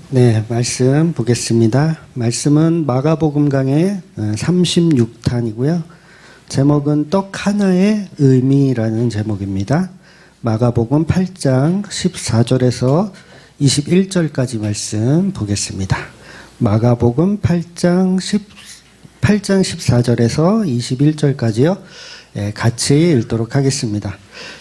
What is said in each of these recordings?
네, 말씀 보겠습니다. 말씀은 마가복음 강의 36탄이고요. 제목은 떡 하나의 의미라는 제목입니다. 마가복음 8장 14절에서 21절까지 말씀 보겠습니다. 마가복음 8장 14절에서 21절까지요. 같이 읽도록 하겠습니다.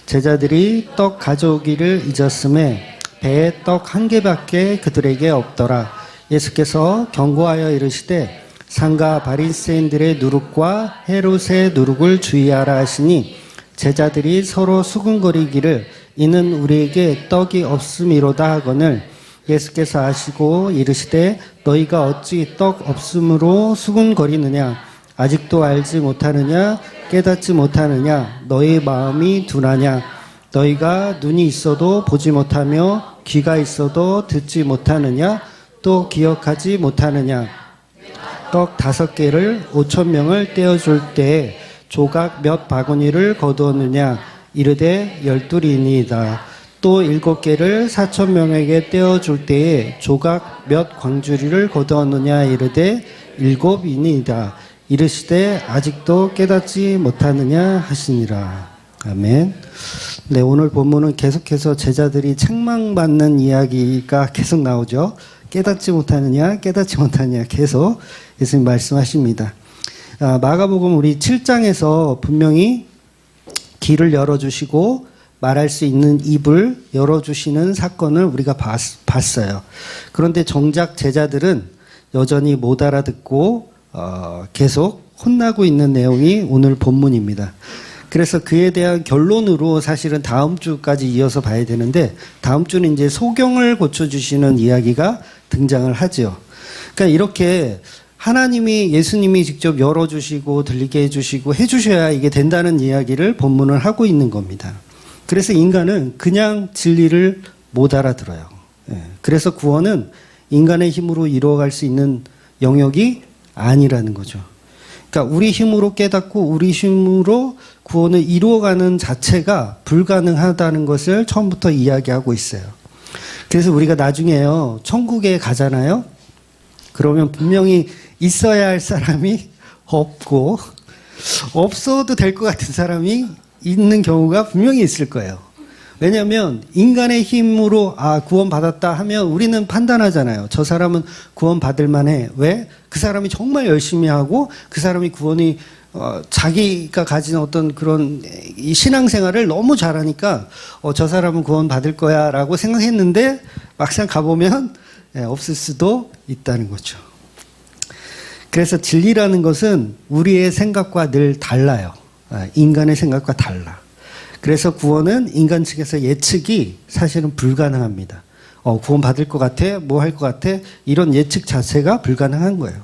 제자들이 떡 가져오기를 잊었음에 배에 떡 한 개밖에 그들에게 없더라. 예수께서 경고하여 이르시되 상가 바리새인들의 누룩과 헤롯의 누룩을 주의하라 하시니 제자들이 서로 수군거리기를 이는 우리에게 떡이 없음이로다 하거늘 예수께서 아시고 이르시되 너희가 어찌 떡 없음으로 수군거리느냐 아직도 알지 못하느냐 깨닫지 못하느냐 너희 마음이 둔하냐 너희가 눈이 있어도 보지 못하며 귀가 있어도 듣지 못하느냐 또 기억하지 못하느냐 떡 5개를 5,000명을 떼어줄 때에 조각 몇 바구니를 거두었느냐 이르되 12이니이다 또 7개를 4,000명에게 떼어줄 때에 조각 몇 광주리를 거두었느냐 이르되 7이니이다 이르시되 아직도 깨닫지 못하느냐 하시니라. 아멘. 네, 오늘 본문은 계속해서 제자들이 책망받는 이야기가 계속 나오죠. 깨닫지 못하느냐, 깨닫지 못하느냐 계속 예수님 말씀하십니다. 마가복음 우리 7장에서 분명히 길을 열어주시고 말할 수 있는 입을 열어주시는 사건을 우리가 봤어요. 그런데 정작 제자들은 여전히 못 알아듣고 계속 혼나고 있는 내용이 오늘 본문입니다. 그래서 그에 대한 결론으로 사실은 다음 주까지 이어서 봐야 되는데 다음 주는 이제 소경을 고쳐주시는 이야기가 등장을 하죠. 그러니까 이렇게 하나님이 예수님이 직접 열어주시고 들리게 해주시고 해주셔야 이게 된다는 이야기를 본문을 하고 있는 겁니다. 그래서 인간은 그냥 진리를 못 알아들어요. 그래서 구원은 인간의 힘으로 이루어갈 수 있는 영역이 아니라는 거죠. 그러니까 우리 힘으로 깨닫고 우리 힘으로 구원을 이루어가는 자체가 불가능하다는 것을 처음부터 이야기하고 있어요. 그래서 우리가 나중에요 천국에 가잖아요. 그러면 분명히 있어야 할 사람이 없고 없어도 될 것 같은 사람이 있는 경우가 분명히 있을 거예요. 왜냐하면 인간의 힘으로 구원 받았다 하면 우리는 판단하잖아요. 저 사람은 구원 받을 만해. 왜? 그 사람이 정말 열심히 하고 그 사람이 구원이 자기가 가진 어떤 그런 이 신앙생활을 너무 잘하니까 저 사람은 구원 받을 거야 라고 생각했는데 막상 가보면 없을 수도 있다는 거죠. 그래서 진리라는 것은 우리의 생각과 늘 달라요. 인간의 생각과 달라. 그래서 구원은 인간 측에서 예측이 사실은 불가능합니다. 구원 받을 것 같아? 뭐 할 것 같아? 이런 예측 자체가 불가능한 거예요.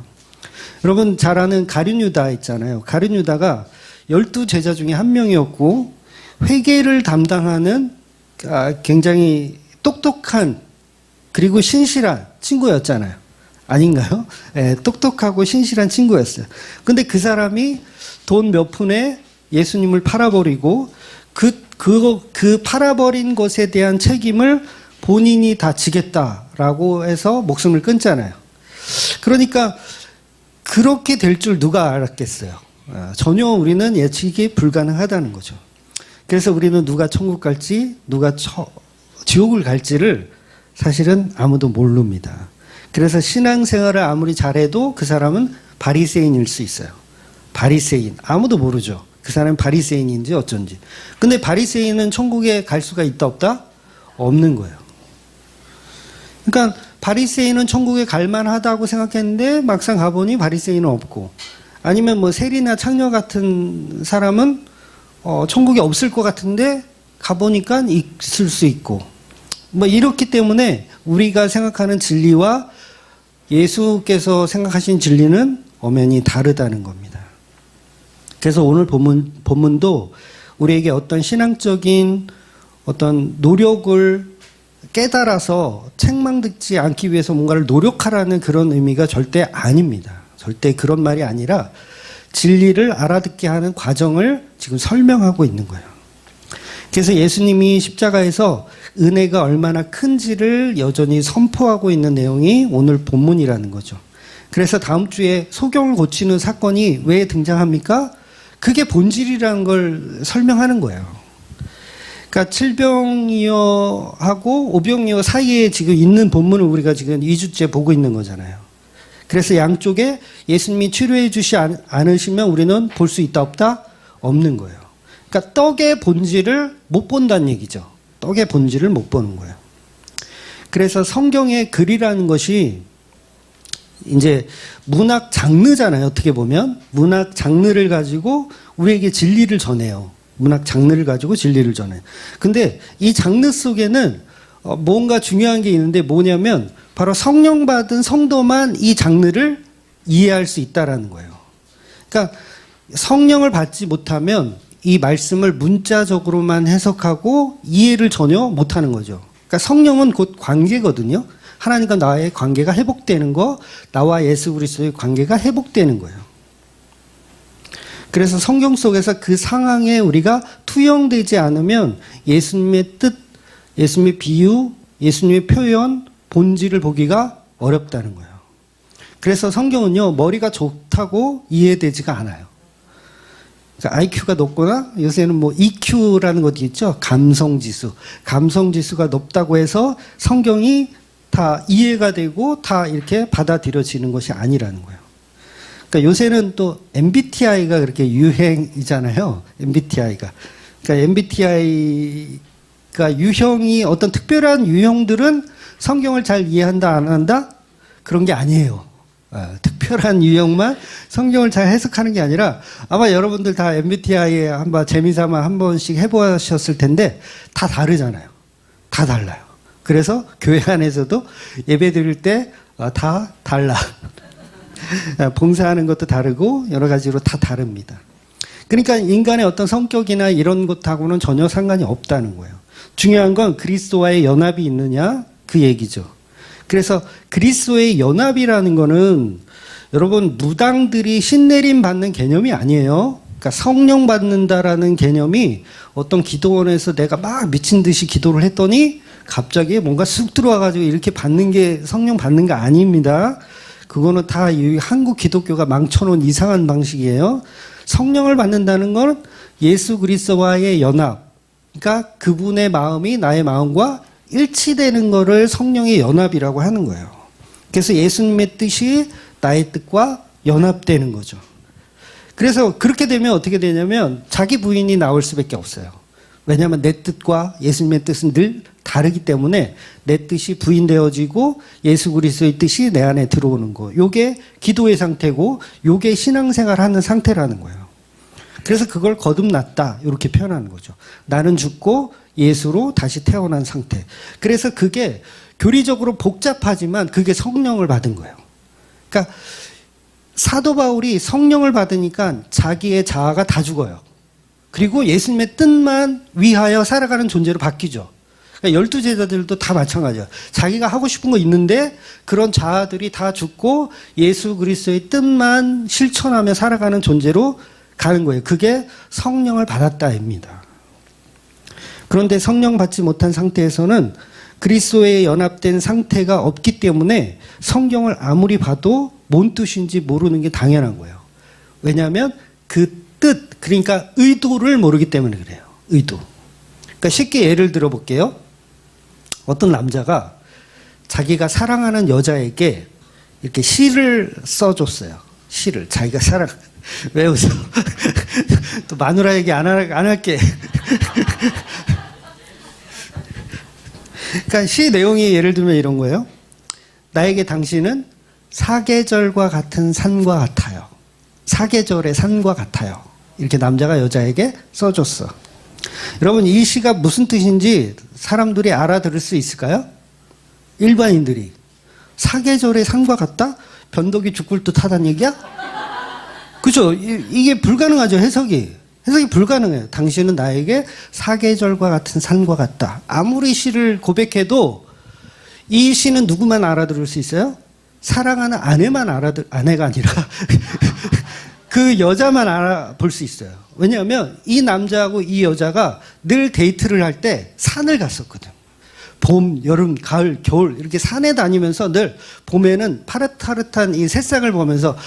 여러분 잘 아는 가룟 유다 있잖아요. 가룟 유다가 12제자 중에 한 명이었고 회계를 담당하는 굉장히 똑똑한 그리고 신실한 친구였잖아요. 아닌가요? 네, 똑똑하고 신실한 친구였어요. 근데 그 사람이 돈 몇 푼에 예수님을 팔아버리고 그 팔아버린 것에 대한 책임을 본인이 다 지겠다라고 해서 목숨을 끊잖아요. 그러니까 그렇게 될 줄 누가 알았겠어요. 전혀 우리는 예측이 불가능하다는 거죠. 그래서 우리는 누가 천국 갈지 누가 지옥을 갈지를 사실은 아무도 모릅니다. 그래서 신앙생활을 아무리 잘해도 그 사람은 바리새인일 수 있어요. 바리새인 아무도 모르죠. 그 사람은 바리새인인지 어쩐지. 근데 바리새인은 천국에 갈 수가 있다 없다? 없는 거예요. 그러니까 바리새인은 천국에 갈 만하다고 생각했는데 막상 가보니 바리새인은 없고 아니면 뭐 세리나 창녀 같은 사람은 천국에 없을 것 같은데 가보니까 있을 수 있고 뭐 이렇기 때문에 우리가 생각하는 진리와 예수께서 생각하신 진리는 엄연히 다르다는 겁니다. 그래서 오늘 본문도 우리에게 어떤 신앙적인 어떤 노력을 깨달아서 책망듣지 않기 위해서 뭔가를 노력하라는 그런 의미가 절대 아닙니다. 절대 그런 말이 아니라 진리를 알아듣게 하는 과정을 지금 설명하고 있는 거예요. 그래서 예수님이 십자가에서 은혜가 얼마나 큰지를 여전히 선포하고 있는 내용이 오늘 본문이라는 거죠. 그래서 다음 주에 소경을 고치는 사건이 왜 등장합니까? 그게 본질이라는 걸 설명하는 거예요. 그러니까 7병이어하고 5병이어 사이에 지금 있는 본문을 우리가 지금 2주째 보고 있는 거잖아요. 그래서 양쪽에 예수님이 치료해 주지 않으시면 우리는 볼 수 있다 없다? 없는 거예요. 그러니까 떡의 본질을 못 본다는 얘기죠. 떡의 본질을 못 보는 거예요. 그래서 성경의 글이라는 것이 이제 문학 장르잖아요. 어떻게 보면 문학 장르를 가지고 우리에게 진리를 전해요. 문학 장르를 가지고 진리를 전해요. 근데 이 장르 속에는 뭔가 중요한 게 있는데 뭐냐면 바로 성령 받은 성도만 이 장르를 이해할 수 있다라는 거예요. 그러니까 성령을 받지 못하면 이 말씀을 문자적으로만 해석하고 이해를 전혀 못하는 거죠. 그러니까 성령은 곧 관계거든요. 하나님과 나의 관계가 회복되는 거, 나와 예수 그리스도의 관계가 회복되는 거예요. 그래서 성경 속에서 그 상황에 우리가 투영되지 않으면 예수님의 뜻, 예수님의 비유, 예수님의 표현, 본질을 보기가 어렵다는 거예요. 그래서 성경은요, 머리가 좋다고 이해되지가 않아요. 그러니까 IQ가 높거나 요새는 뭐 EQ라는 것도 있죠. 감성지수. 감성지수가 높다고 해서 성경이 다 이해가 되고 다 이렇게 받아들여지는 것이 아니라는 거예요. 그러니까 요새는 또 MBTI가 그렇게 유행이잖아요. MBTI가. 그러니까 MBTI가 유형이 어떤 특별한 유형들은 성경을 잘 이해한다 안 한다? 그런 게 아니에요. 특별한 유형만 성경을 잘 해석하는 게 아니라 아마 여러분들 다 MBTI에 한번 재미삼아 한 번씩 해보셨을 텐데 다 다르잖아요. 다 달라요. 그래서 교회 안에서도 예배 드릴 때 다 달라. 봉사하는 것도 다르고 여러 가지로 다 다릅니다. 그러니까 인간의 어떤 성격이나 이런 것하고는 전혀 상관이 없다는 거예요. 중요한 건 그리스도와의 연합이 있느냐 그 얘기죠. 그래서 그리스도의 연합이라는 거는 여러분 무당들이 신내림 받는 개념이 아니에요. 그러니까 성령 받는다라는 개념이 어떤 기도원에서 내가 막 미친 듯이 기도를 했더니 갑자기 뭔가 쑥 들어와가지고 이렇게 받는 게 성령 받는 거 아닙니다. 그거는 다 한국 기독교가 망쳐놓은 이상한 방식이에요. 성령을 받는다는 건 예수 그리스도와의 연합, 그러니까 그분의 마음이 나의 마음과 일치되는 거를 성령의 연합이라고 하는 거예요. 그래서 예수님의 뜻이 나의 뜻과 연합되는 거죠. 그래서 그렇게 되면 어떻게 되냐면 자기 부인이 나올 수밖에 없어요. 왜냐하면 내 뜻과 예수님의 뜻은 늘 다르기 때문에 내 뜻이 부인되어지고 예수 그리스도의 뜻이 내 안에 들어오는 거. 요게 기도의 상태고 요게 신앙생활 하는 상태라는 거예요. 그래서 그걸 거듭났다 이렇게 표현하는 거죠. 나는 죽고 예수로 다시 태어난 상태. 그래서 그게 교리적으로 복잡하지만 그게 성령을 받은 거예요. 그러니까 사도 바울이 성령을 받으니까 자기의 자아가 다 죽어요. 그리고 예수님의 뜻만 위하여 살아가는 존재로 바뀌죠. 그러니까 12제자들도 다 마찬가지예요. 자기가 하고 싶은 거 있는데 그런 자아들이 다 죽고 예수 그리스도의 뜻만 실천하며 살아가는 존재로 가는 거예요. 그게 성령을 받았다입니다. 그런데 성령 받지 못한 상태에서는 그리스도에 연합된 상태가 없기 때문에 성경을 아무리 봐도 뭔 뜻인지 모르는 게 당연한 거예요. 왜냐하면 그 뜻, 그러니까 의도를 모르기 때문에 그래요. 의도. 그러니까 쉽게 예를 들어 볼게요. 어떤 남자가 자기가 사랑하는 여자에게 이렇게 시를 써줬어요. 시를. 자기가 왜 웃어? 또 마누라 얘기 안 할게. 그러니까 시 내용이 예를 들면 이런 거예요. 나에게 당신은 사계절과 같은 산과 같아요. 사계절의 산과 같아요. 이렇게 남자가 여자에게 써줬어. 여러분 이 시가 무슨 뜻인지 사람들이 알아들을 수 있을까요? 일반인들이. 사계절의 산과 같다? 변덕이 죽을 듯 하다는 얘기야? 그죠? 이게 불가능하죠. 해석이 불가능해요. 당신은 나에게 사계절과 같은 산과 같다. 아무리 시를 고백해도 이 시는 누구만 알아들을 수 있어요? 사랑하는 아내가 아니라 그 여자만 알아볼 수 있어요. 왜냐하면 이 남자하고 이 여자가 늘 데이트를 할 때 산을 갔었거든. 봄, 여름, 가을, 겨울 이렇게 산에 다니면서 늘 봄에는 파릇파릇한 이 새싹을 보면서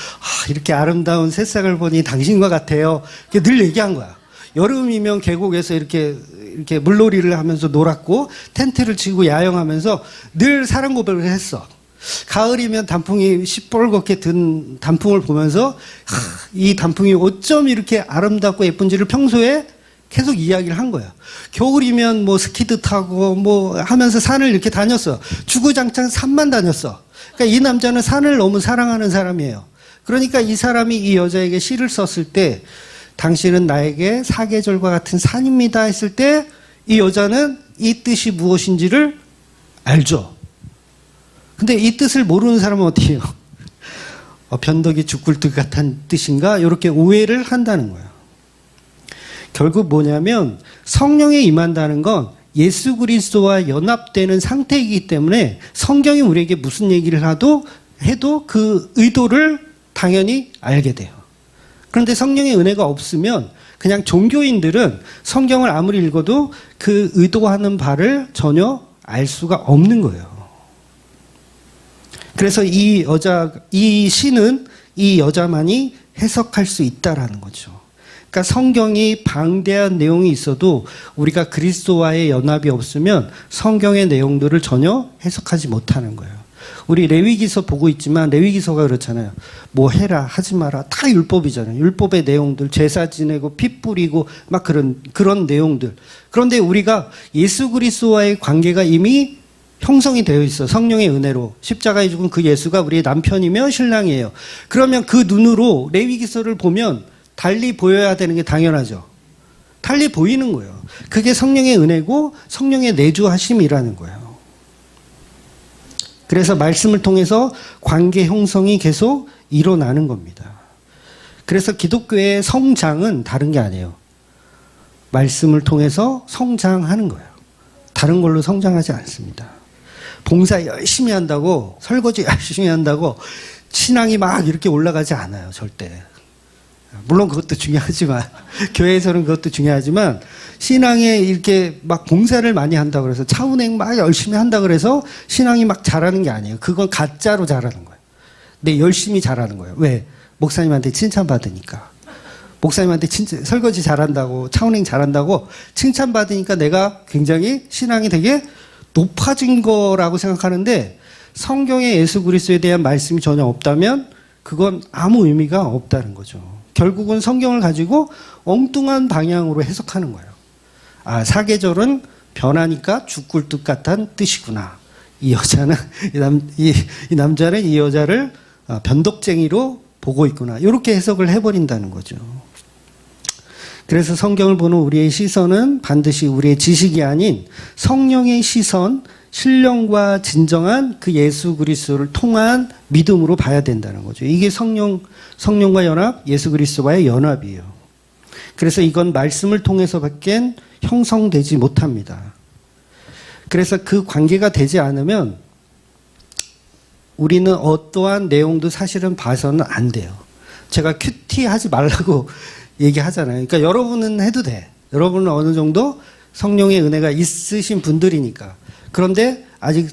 이렇게 아름다운 새싹을 보니 당신과 같아요. 늘 얘기한 거야. 여름이면 계곡에서 이렇게 물놀이를 하면서 놀았고 텐트를 치고 야영하면서 늘 사랑 고백을 했어. 가을이면 단풍이 시뻘겋게 든 단풍을 보면서 이 단풍이 어쩜 이렇게 아름답고 예쁜지를 평소에 계속 이야기를 한 거야. 겨울이면 뭐 스키도 타고 뭐 하면서 산을 이렇게 다녔어. 주구장창 산만 다녔어. 그러니까 이 남자는 산을 너무 사랑하는 사람이에요. 그러니까 이 사람이 이 여자에게 시를 썼을 때 당신은 나에게 사계절과 같은 산입니다 했을 때 이 여자는 이 뜻이 무엇인지를 알죠. 근데 이 뜻을 모르는 사람은 어떻게 해요? 변덕이 죽굴뚝 같은 뜻인가? 이렇게 오해를 한다는 거예요. 결국 뭐냐면 성령에 임한다는 건 예수 그리스도와 연합되는 상태이기 때문에 성경이 우리에게 무슨 얘기를 해도 그 의도를 당연히 알게 돼요. 그런데 성령의 은혜가 없으면 그냥 종교인들은 성경을 아무리 읽어도 그 의도하는 바를 전혀 알 수가 없는 거예요. 그래서 이 시는 이 여자만이 해석할 수 있다라는 거죠. 그러니까 성경이 방대한 내용이 있어도 우리가 그리스도와의 연합이 없으면 성경의 내용들을 전혀 해석하지 못하는 거예요. 우리 레위기서 보고 있지만 레위기서가 그렇잖아요. 뭐 해라 하지 마라 다 율법이잖아요. 율법의 내용들 제사 지내고 피 뿌리고 막 그런 내용들. 그런데 우리가 예수 그리스도와의 관계가 이미 형성이 되어 있어. 성령의 은혜로. 십자가에 죽은 그 예수가 우리의 남편이며 신랑이에요. 그러면 그 눈으로 레위기서를 보면 달리 보여야 되는 게 당연하죠. 달리 보이는 거예요. 그게 성령의 은혜고 성령의 내주하심이라는 거예요. 그래서 말씀을 통해서 관계 형성이 계속 일어나는 겁니다. 그래서 기독교의 성장은 다른 게 아니에요. 말씀을 통해서 성장하는 거예요. 다른 걸로 성장하지 않습니다. 봉사 열심히 한다고, 설거지 열심히 한다고 신앙이 막 이렇게 올라가지 않아요. 절대. 물론 그것도 중요하지만 교회에서는 그것도 중요하지만 신앙에 이렇게 막 봉사를 많이 한다고 그래서 차은행 막 열심히 한다고 그래서 신앙이 막 잘하는 게 아니에요. 그건 가짜로 잘하는 거예요. 근데 열심히 잘하는 거예요. 왜? 목사님한테 칭찬받으니까. 목사님한테 설거지 잘한다고 차은행 잘한다고 칭찬받으니까 내가 굉장히 신앙이 되게 높아진 거라고 생각하는데 성경에 예수 그리스도에 대한 말씀이 전혀 없다면 그건 아무 의미가 없다는 거죠. 결국은 성경을 가지고 엉뚱한 방향으로 해석하는 거예요. 사계절은 변하니까 죽굴뚝 같은 뜻이구나. 이 여자는 이 남자는 이 여자를 변덕쟁이로 보고 있구나. 이렇게 해석을 해버린다는 거죠. 그래서 성경을 보는 우리의 시선은 반드시 우리의 지식이 아닌 성령의 시선, 신령과 진정한 그 예수 그리스도를 통한 믿음으로 봐야 된다는 거죠. 이게 성령과 연합, 예수 그리스도와의 연합이에요. 그래서 이건 말씀을 통해서밖에 형성되지 못합니다. 그래서 그 관계가 되지 않으면 우리는 어떠한 내용도 사실은 봐서는 안 돼요. 제가 큐티 하지 말라고 얘기하잖아요. 그러니까 여러분은 해도 돼. 여러분은 어느 정도 성령의 은혜가 있으신 분들이니까. 그런데 아직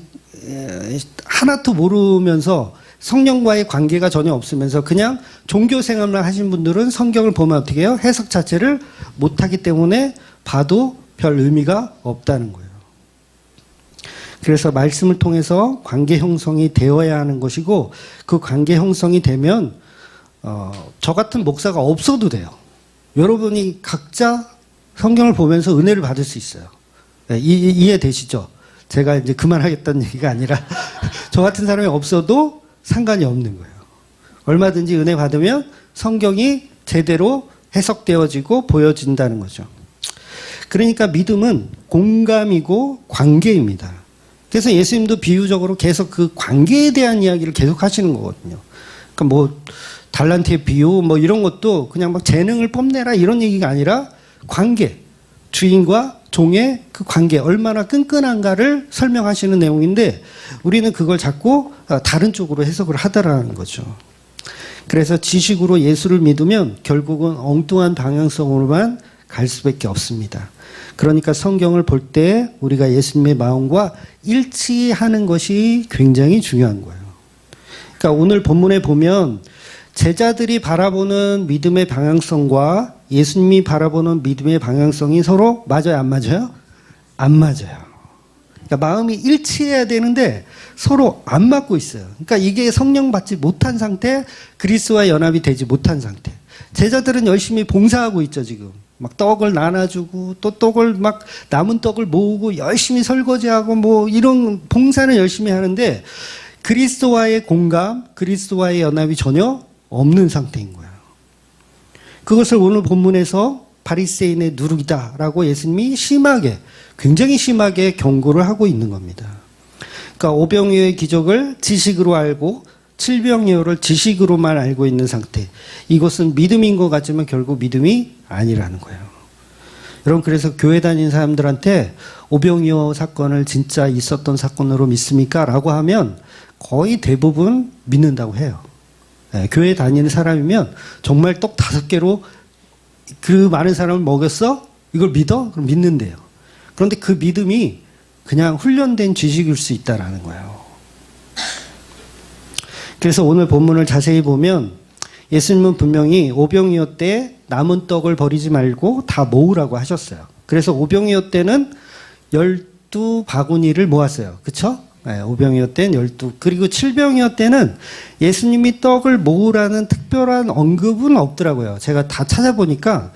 하나도 모르면서 성령과의 관계가 전혀 없으면서 그냥 종교 생활만 하신 분들은 성경을 보면 어떻게 해요? 해석 자체를 못하기 때문에 봐도 별 의미가 없다는 거예요. 그래서 말씀을 통해서 관계 형성이 되어야 하는 것이고 그 관계 형성이 되면 저 같은 목사가 없어도 돼요. 여러분이 각자 성경을 보면서 은혜를 받을 수 있어요. 이해되시죠? 제가 이제 그만하겠다는 얘기가 아니라 저 같은 사람이 없어도 상관이 없는 거예요. 얼마든지 은혜 받으면 성경이 제대로 해석되어지고 보여진다는 거죠. 그러니까 믿음은 공감이고 관계입니다. 그래서 예수님도 비유적으로 계속 그 관계에 대한 이야기를 계속 하시는 거거든요. 그러니까 뭐 달란트의 비유 뭐 이런 것도 그냥 막 재능을 뽐내라 이런 얘기가 아니라 관계, 주인과 종의 그 관계 얼마나 끈끈한가를 설명하시는 내용인데 우리는 그걸 자꾸 다른 쪽으로 해석을 하더라는 거죠. 그래서 지식으로 예수를 믿으면 결국은 엉뚱한 방향성으로만 갈 수밖에 없습니다. 그러니까 성경을 볼 때 우리가 예수님의 마음과 일치하는 것이 굉장히 중요한 거예요. 그러니까 오늘 본문에 보면 제자들이 바라보는 믿음의 방향성과 예수님이 바라보는 믿음의 방향성이 서로 맞아요, 안 맞아요? 안 맞아요. 그러니까 마음이 일치해야 되는데 서로 안 맞고 있어요. 그러니까 이게 성령 받지 못한 상태, 그리스도와 연합이 되지 못한 상태. 제자들은 열심히 봉사하고 있죠, 지금. 막 떡을 나눠주고 또 떡을 막 남은 떡을 모으고 열심히 설거지하고 뭐 이런 봉사는 열심히 하는데 그리스도와의 공감, 그리스도와의 연합이 전혀 없는 상태인 거예요. 그것을 오늘 본문에서 바리새인의 누룩이다라고 예수님이 심하게, 굉장히 심하게 경고를 하고 있는 겁니다. 그러니까 오병이어의 기적을 지식으로 알고 칠병이어를 지식으로만 알고 있는 상태. 이것은 믿음인 것 같지만 결국 믿음이 아니라는 거예요. 여러분, 그래서 교회 다니는 사람들한테 오병이어 사건을 진짜 있었던 사건으로 믿습니까? 라고 하면 거의 대부분 믿는다고 해요. 네, 교회 다니는 사람이면 정말 떡 5개로 그 많은 사람을 먹였어? 이걸 믿어? 그럼 믿는데요. 그런데 그 믿음이 그냥 훈련된 지식일 수 있다라는 거예요. 그래서 오늘 본문을 자세히 보면 예수님은 분명히 오병이어 때 남은 떡을 버리지 말고 다 모으라고 하셨어요. 그래서 오병이어 때는 12바구니를 모았어요. 그쵸? 네, 오병이어 때는 12. 그리고 칠병이어 때는 예수님이 떡을 모으라는 특별한 언급은 없더라고요. 제가 다 찾아보니까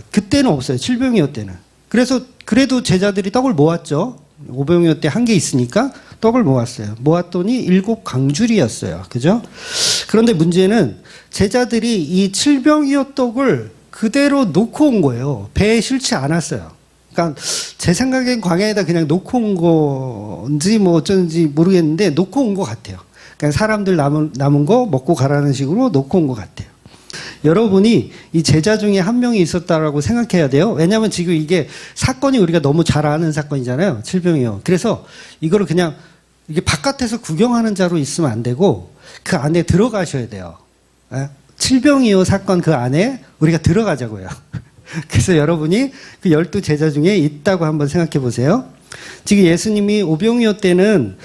그때는 없어요. 칠병이어 때는. 그래서 그래도 제자들이 떡을 모았죠. 오병이어 때 한 개 있으니까 떡을 모았어요. 모았더니 7강줄이었어요. 그죠? 그런데 문제는 제자들이 이 칠병이어 떡을 그대로 놓고 온 거예요. 배에 실지 않았어요. 그러니까 제 생각엔 광야에다 그냥 놓고 온 건지 뭐 어쩐지 모르겠는데 놓고 온 것 같아요. 그러니까 사람들 남은 거 먹고 가라는 식으로 놓고 온 것 같아요. 여러분이 이 제자 중에 한 명이 있었다라고 생각해야 돼요. 왜냐하면 지금 이게 사건이 우리가 너무 잘 아는 사건이잖아요. 칠병이요. 그래서 이거를 그냥 이게 바깥에서 구경하는 자로 있으면 안 되고 그 안에 들어가셔야 돼요. 칠병이요 사건 그 안에 우리가 들어가자고요. 그래서 여러분이 그 12제자 중에 있다고 한번 생각해 보세요. 지금 예수님이 오병이어 때는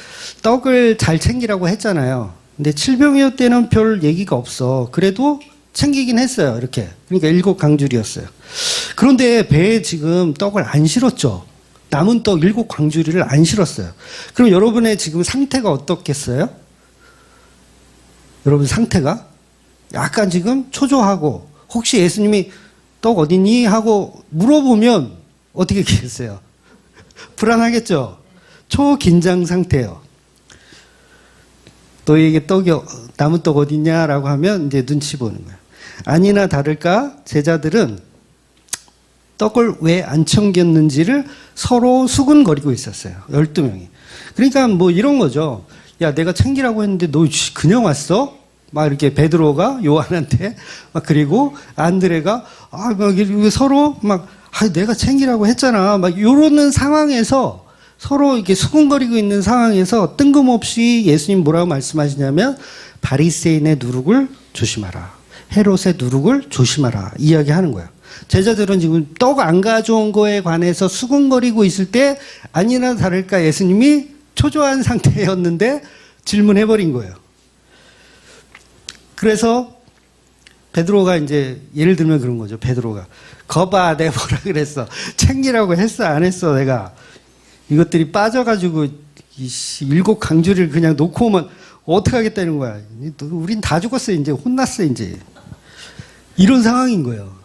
떡을 잘 챙기라고 했잖아요. 근데 칠병이어 때는 별 얘기가 없어. 그래도 챙기긴 했어요. 이렇게. 그러니까 7강줄이었어요. 그런데 배에 지금 떡을 안 실었죠. 남은 떡 7강줄이를 안 실었어요. 그럼 여러분의 지금 상태가 어떻겠어요? 여러분 상태가? 약간 지금 초조하고 혹시 예수님이 떡 어딨니? 하고 물어보면 어떻게 하겠어요? 불안하겠죠? 초긴장 상태예요. 너에게 남은 떡 어딨냐라고 하면 이제 눈치 보는 거예요. 아니나 다를까 제자들은 떡을 왜 안 챙겼는지를 서로 수군거리고 있었어요. 12명이. 그러니까 뭐 이런 거죠. 야, 내가 챙기라고 했는데 너 그냥 왔어? 막 이렇게 베드로가 요한한테 막 그리고 안드레가 막 서로 막 내가 챙기라고 했잖아. 막 이러는 상황에서 서로 이렇게 수군거리고 있는 상황에서 뜬금없이 예수님 뭐라고 말씀하시냐면 바리새인의 누룩을 조심하라. 헤롯의 누룩을 조심하라. 이야기하는 거예요. 제자들은 지금 떡 안 가져온 거에 관해서 수군거리고 있을 때 아니나 다를까 예수님이 초조한 상태였는데 질문해버린 거예요. 그래서 베드로가 이제 예를 들면 그런 거죠. 베드로가 거봐 내가 뭐라 그랬어. 챙기라고 했어 안 했어 내가. 이것들이 빠져가지고 7강줄이를 그냥 놓고 오면 어떻게 하겠다는 거야. 우린 다 죽었어 이제. 혼났어 이제. 이런 상황인 거예요.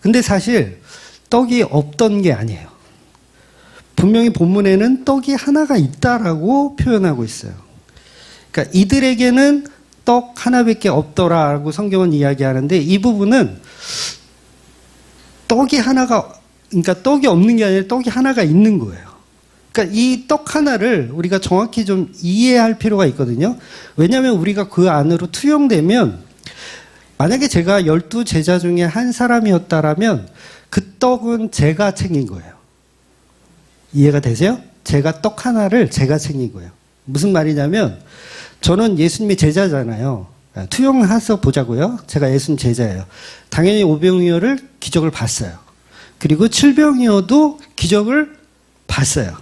근데 사실 떡이 없던 게 아니에요. 분명히 본문에는 떡이 하나가 있다라고 표현하고 있어요. 그러니까 이들에게는 떡 하나밖에 없더라라고 성경은 이야기하는데 이 부분은 그러니까 떡이 없는 게 아니라 떡이 하나가 있는 거예요. 그러니까 이 떡 하나를 우리가 정확히 좀 이해할 필요가 있거든요. 왜냐하면 우리가 그 안으로 투영되면 만약에 제가 12제자 중에 한 사람이었다라면 그 떡은 제가 챙긴 거예요. 이해가 되세요? 제가 떡 하나를 제가 챙긴 거예요. 무슨 말이냐면 저는 예수님의 제자잖아요. 투영해서 보자고요. 제가 예수님 제자예요. 당연히 오병이어를 기적을 봤어요. 그리고 칠병이어도 기적을 봤어요.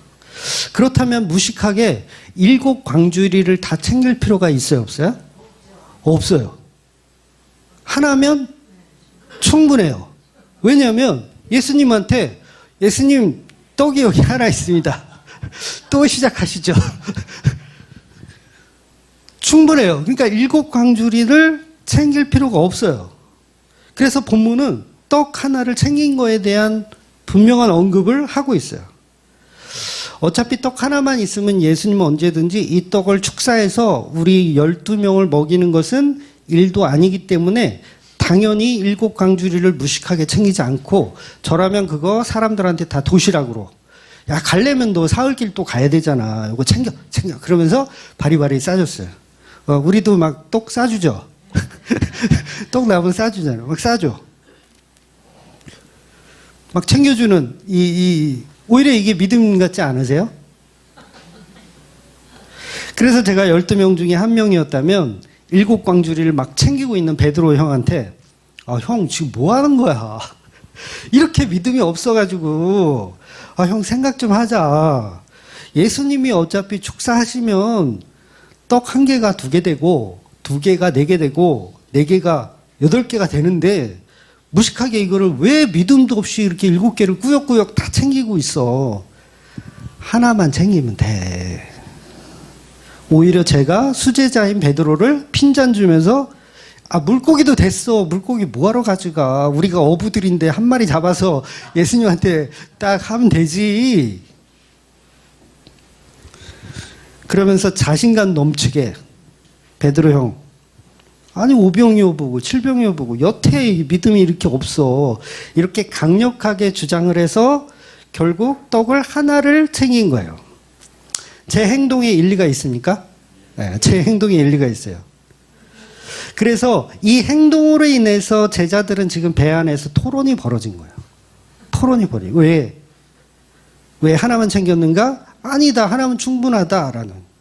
그렇다면 무식하게 7 광주리를 다 챙길 필요가 있어요, 없어요? 없어요. 하나면 충분해요. 왜냐하면 예수님한테 예수님 떡이 여기 하나 있습니다. 또 시작하시죠. 충분해요. 그러니까 7 광주리를 챙길 필요가 없어요. 그래서 본문은 떡 하나를 챙긴 거에 대한 분명한 언급을 하고 있어요. 어차피 떡 하나만 있으면 예수님은 언제든지 이 떡을 축사해서 우리 12명을 먹이는 것은 일도 아니기 때문에 당연히 7 광주리를 무식하게 챙기지 않고, 저라면 그거 사람들한테 다 도시락으로, 야 가려면 너 사흘길 또 가야 되잖아, 이거 챙겨 그러면서 바리바리 싸줬어요. 우리도 막 떡 싸주죠. 떡 나면 싸주잖아요. 막 싸줘. 막 챙겨주는 오히려 이게 믿음 같지 않으세요? 그래서 제가 12명 중에 한 명이었다면 7 광주리를 막 챙기고 있는 베드로 형한테, 형 지금 뭐 하는 거야? 이렇게 믿음이 없어가지고, 형 생각 좀 하자. 예수님이 어차피 축사하시면 떡 1개가 2개 되고, 2개가 4개 되고, 4개가 8개가 되는데, 무식하게 이거를 왜 믿음도 없이 이렇게 7개를 꾸역꾸역 다 챙기고 있어. 하나만 챙기면 돼. 오히려 제가 수제자인 베드로를 핀잔 주면서, 물고기도 됐어. 물고기 뭐하러 가져가. 우리가 어부들인데 한 마리 잡아서 예수님한테 딱 하면 되지. 그러면서 자신감 넘치게, 베드로 형, 아니 5병이어 보고 7병이어 보고 여태 믿음이 이렇게 없어. 이렇게 강력하게 주장을 해서 결국 떡을 하나를 챙긴 거예요. 제 행동에 일리가 있습니까? 네, 제 행동에 일리가 있어요. 그래서 이 행동으로 인해서 제자들은 지금 배 안에서 토론이 벌어진 거예요. 토론이 벌어진 거예요. 왜 하나만 챙겼는가? 아니다, 하나면 충분하다라는.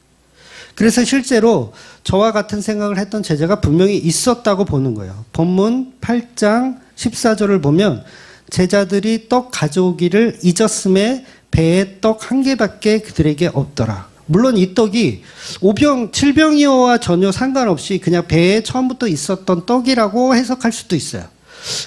그래서 실제로 저와 같은 생각을 했던 제자가 분명히 있었다고 보는 거예요. 본문 8장 14절을 보면 제자들이 떡 가져오기를 잊었음에 배에 떡 1개밖에 그들에게 없더라. 물론 이 떡이 5병, 7병이어와 전혀 상관없이 그냥 배에 처음부터 있었던 떡이라고 해석할 수도 있어요.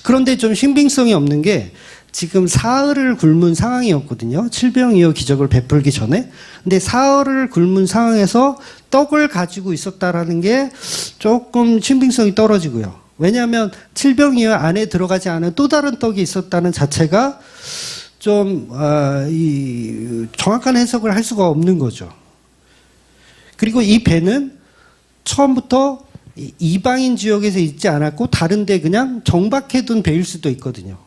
그런데 좀 신빙성이 없는 게 지금 사흘을 굶은 상황이었거든요. 7병이어 기적을 베풀기 전에. 근데 사흘을 굶은 상황에서 떡을 가지고 있었다라는 게 조금 신빙성이 떨어지고요. 왜냐하면 7병이어 안에 들어가지 않은 또 다른 떡이 있었다는 자체가 좀 정확한 해석을 할 수가 없는 거죠. 그리고 이 배는 처음부터 이방인 지역에서 있지 않았고 다른 데 그냥 정박해둔 배일 수도 있거든요.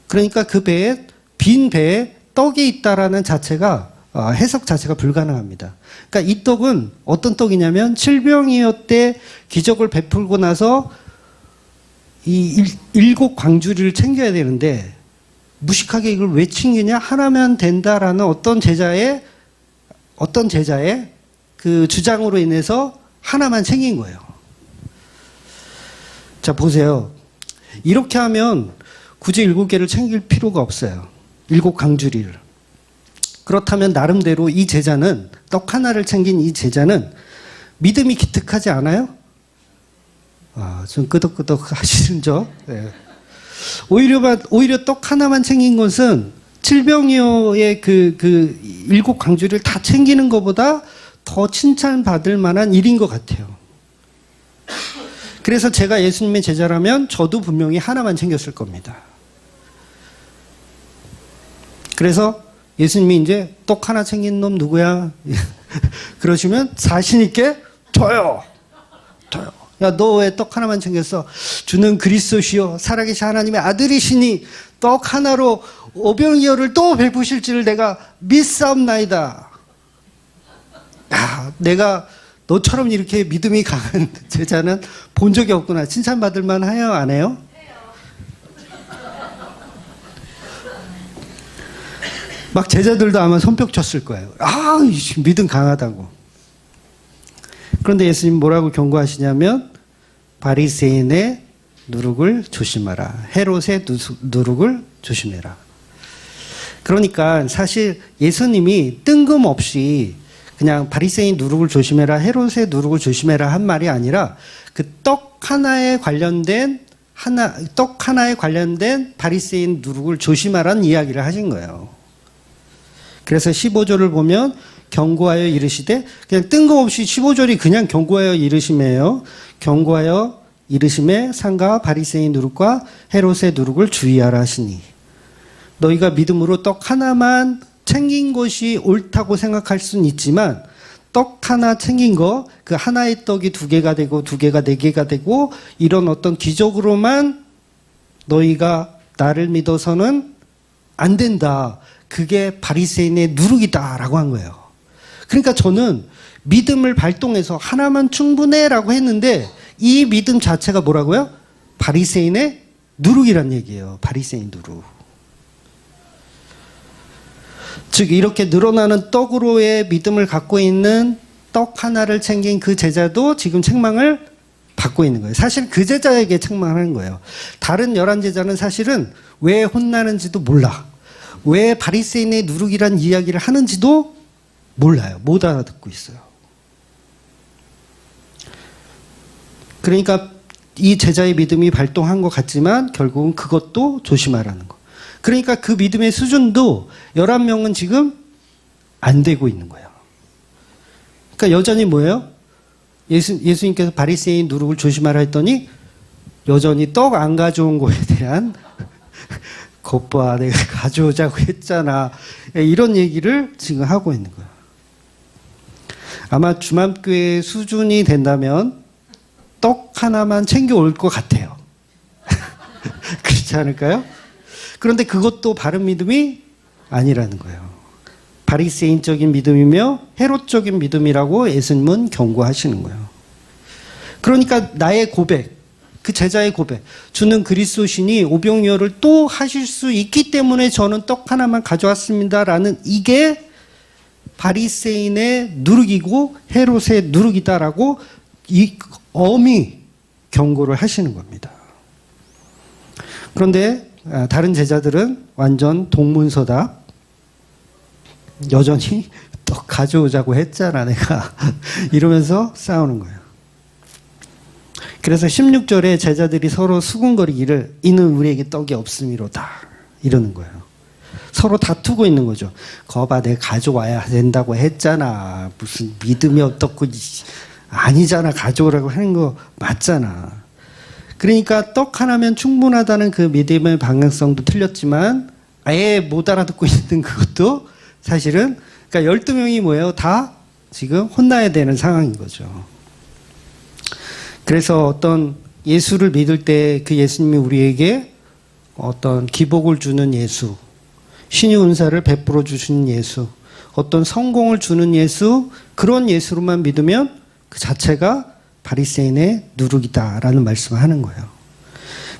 그러니까 그 배에, 빈 배에 떡이 있다라는 자체가 해석 자체가 불가능합니다. 그러니까 이 떡은 어떤 떡이냐면 7병이어 때 기적을 베풀고 나서 이 7 광주리를 챙겨야 되는데 무식하게 이걸 왜 챙기냐? 하나면 된다라는 어떤 제자의 그 주장으로 인해서 하나만 챙긴 거예요. 자, 보세요. 이렇게 하면 굳이 7개를 챙길 필요가 없어요. 7 광주리를. 그렇다면 나름대로 이 제자는, 떡 하나를 챙긴 이 제자는 믿음이 기특하지 않아요? 좀 끄덕끄덕 하시죠? 네. 오히려 떡 하나만 챙긴 것은 7병이어의 그 7 광주리를 다 챙기는 것보다 더 칭찬받을 만한 일인 것 같아요. 그래서 제가 예수님의 제자라면 저도 분명히 하나만 챙겼을 겁니다. 그래서 예수님이 이제 떡 하나 챙긴 놈 누구야? 그러시면 자신있게 저요. 야, 너 왜 떡 하나만 챙겼어? 주는 그리스도시요 살아계신 하나님의 아들이시니 떡 하나로 오병이어를 또 베푸실 줄을 내가 믿사옵나이다. 야, 내가 너처럼 이렇게 믿음이 강한 제자는 본 적이 없구나. 칭찬받을 만해요, 안 해요? 막 제자들도 아마 손뼉 쳤을 거예요. 믿음 강하다고. 그런데 예수님 뭐라고 경고하시냐면 바리새인의 누룩을 조심하라. 헤롯의 누룩을 조심해라. 그러니까 사실 예수님이 뜬금없이 그냥 바리새인 누룩을 조심해라, 헤롯의 누룩을 조심해라 한 말이 아니라 그 떡 하나에 관련된 바리새인 누룩을 조심하라는 이야기를 하신 거예요. 그래서 15절을 보면 경고하여 이르시되, 그냥 뜬금없이 15절이 그냥 경고하여 이르심이에요. 경고하여 이르심에 상가 바리새인 누룩과 헤롯의 누룩을 주의하라 하시니, 너희가 믿음으로 떡 하나만 챙긴 것이 옳다고 생각할 수는 있지만 떡 하나 챙긴 거, 그 하나의 떡이 2개가 되고 2개가 4개가 되고 이런 어떤 기적으로만 너희가 나를 믿어서는 안 된다. 그게 바리새인의 누룩이다라고 한 거예요. 그러니까 저는 믿음을 발동해서 하나만 충분해라고 했는데 이 믿음 자체가 뭐라고요? 바리새인의 누룩이란 얘기예요. 바리새인 누룩. 즉 이렇게 늘어나는 떡으로의 믿음을 갖고 있는 떡 하나를 챙긴 그 제자도 지금 책망을 받고 있는 거예요. 사실 그 제자에게 책망하는 거예요. 다른 11제자는 사실은 왜 혼나는지도 몰라. 왜 바리새인의 누룩이란 이야기를 하는지도 몰라요. 못 알아듣고 있어요. 그러니까 이 제자의 믿음이 발동한 것 같지만 결국은 그것도 조심하라는 거. 그러니까 그 믿음의 수준도 11명은 지금 안 되고 있는 거예요. 그러니까 여전히 뭐예요? 예수님께서 바리새인 누룩을 조심하라 했더니 여전히 떡 안 가져온 거에 대한 겉봐 내가 가져오자고 했잖아. 이런 얘기를 지금 하고 있는 거예요. 아마 주맘교회 수준이 된다면 떡 하나만 챙겨올 것 같아요. 그렇지 않을까요? 그런데 그것도 바른 믿음이 아니라는 거예요. 바리새인적인 믿음이며 헤롯적인 믿음이라고 예수님은 경고하시는 거예요. 그러니까 나의 고백, 그 제자의 고백, 주는 그리스도시니 오병이어를 또 하실 수 있기 때문에 저는 떡 하나만 가져왔습니다라는 이게 바리새인의 누룩이고 헤롯의 누룩이다라고 이 엄히 경고를 하시는 겁니다. 그런데 다른 제자들은 완전 동문서답, 여전히 떡 가져오자고 했잖아 내가 이러면서 싸우는 거예요. 그래서 16절에 제자들이 서로 수군거리기를 이는 우리에게 떡이 없음이로다 이러는 거예요. 서로 다투고 있는 거죠. 거봐 내가 가져와야 된다고 했잖아. 무슨 믿음이 어떻고 아니잖아. 가져오라고 하는 거 맞잖아. 그러니까 떡 하나면 충분하다는 그 믿음의 방향성도 틀렸지만 아예 못 알아듣고 있는 그것도 사실은, 그러니까 12명이 뭐예요? 다 지금 혼나야 되는 상황인 거죠. 그래서 어떤 예수를 믿을 때 그 예수님이 우리에게 어떤 기복을 주는 예수, 신의 은사를 베풀어 주시는 예수, 어떤 성공을 주는 예수, 그런 예수로만 믿으면 그 자체가 바리새인의 누룩이다라는 말씀을 하는 거예요.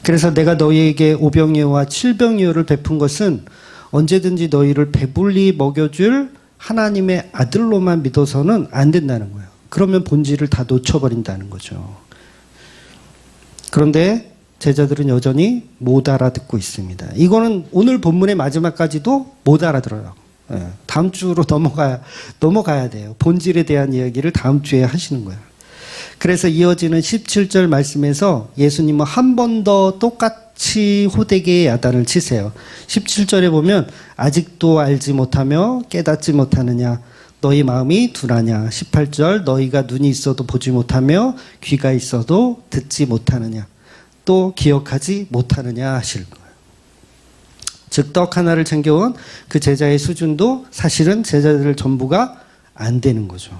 그래서 내가 너희에게 오병이어와 칠병이어를 베푼 것은 언제든지 너희를 배불리 먹여줄 하나님의 아들로만 믿어서는 안 된다는 거예요. 그러면 본질을 다 놓쳐버린다는 거죠. 그런데 제자들은 여전히 못 알아듣고 있습니다. 이거는 오늘 본문의 마지막까지도 못 알아들어요. 다음 주로 넘어가야 돼요. 본질에 대한 이야기를 다음 주에 하시는 거예요. 그래서 이어지는 17절 말씀에서 예수님은 한 번 더 똑같이 호되게 야단을 치세요. 17절에 보면 아직도 알지 못하며 깨닫지 못하느냐 너희 마음이 둔하냐. 18절 너희가 눈이 있어도 보지 못하며 귀가 있어도 듣지 못하느냐 또 기억하지 못하느냐 하실 거예요. 즉 떡 하나를 챙겨온 그 제자의 수준도 사실은 제자들 전부가 안 되는 거죠.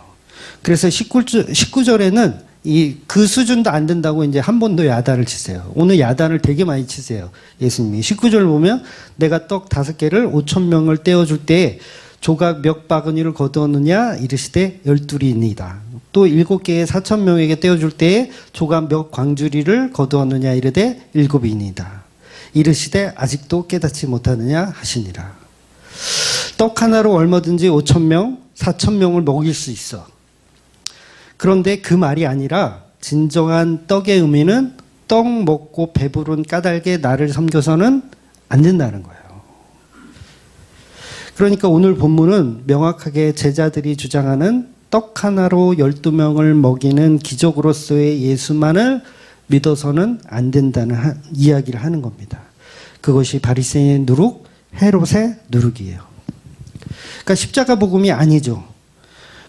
그래서 19절에는 그 수준도 안 된다고 이제 한 번 더 야단을 치세요. 오늘 야단을 되게 많이 치세요. 예수님이. 19절 보면 내가 떡 5개를 5,000명을 떼어줄 때에 조각 몇 바구니를 거두었느냐 이르시되 12이니이다. 또 7개의 4,000명에게 떼어줄 때에 조각 몇 광주리를 거두었느냐 이르되 7이니이다. 이르시되 아직도 깨닫지 못하느냐 하시니라. 떡 하나로 얼마든지 5,000명, 4,000명을 먹일 수 있어. 그런데 그 말이 아니라 진정한 떡의 의미는 떡 먹고 배부른 까닭에 나를 섬겨서는 안 된다는 거예요. 그러니까 오늘 본문은 명확하게 제자들이 주장하는 떡 하나로 12명을 먹이는 기적으로서의 예수만을 믿어서는 안 된다는 이야기를 하는 겁니다. 그것이 바리새인의 누룩, 헤롯의 누룩이에요. 그러니까 십자가 복음이 아니죠.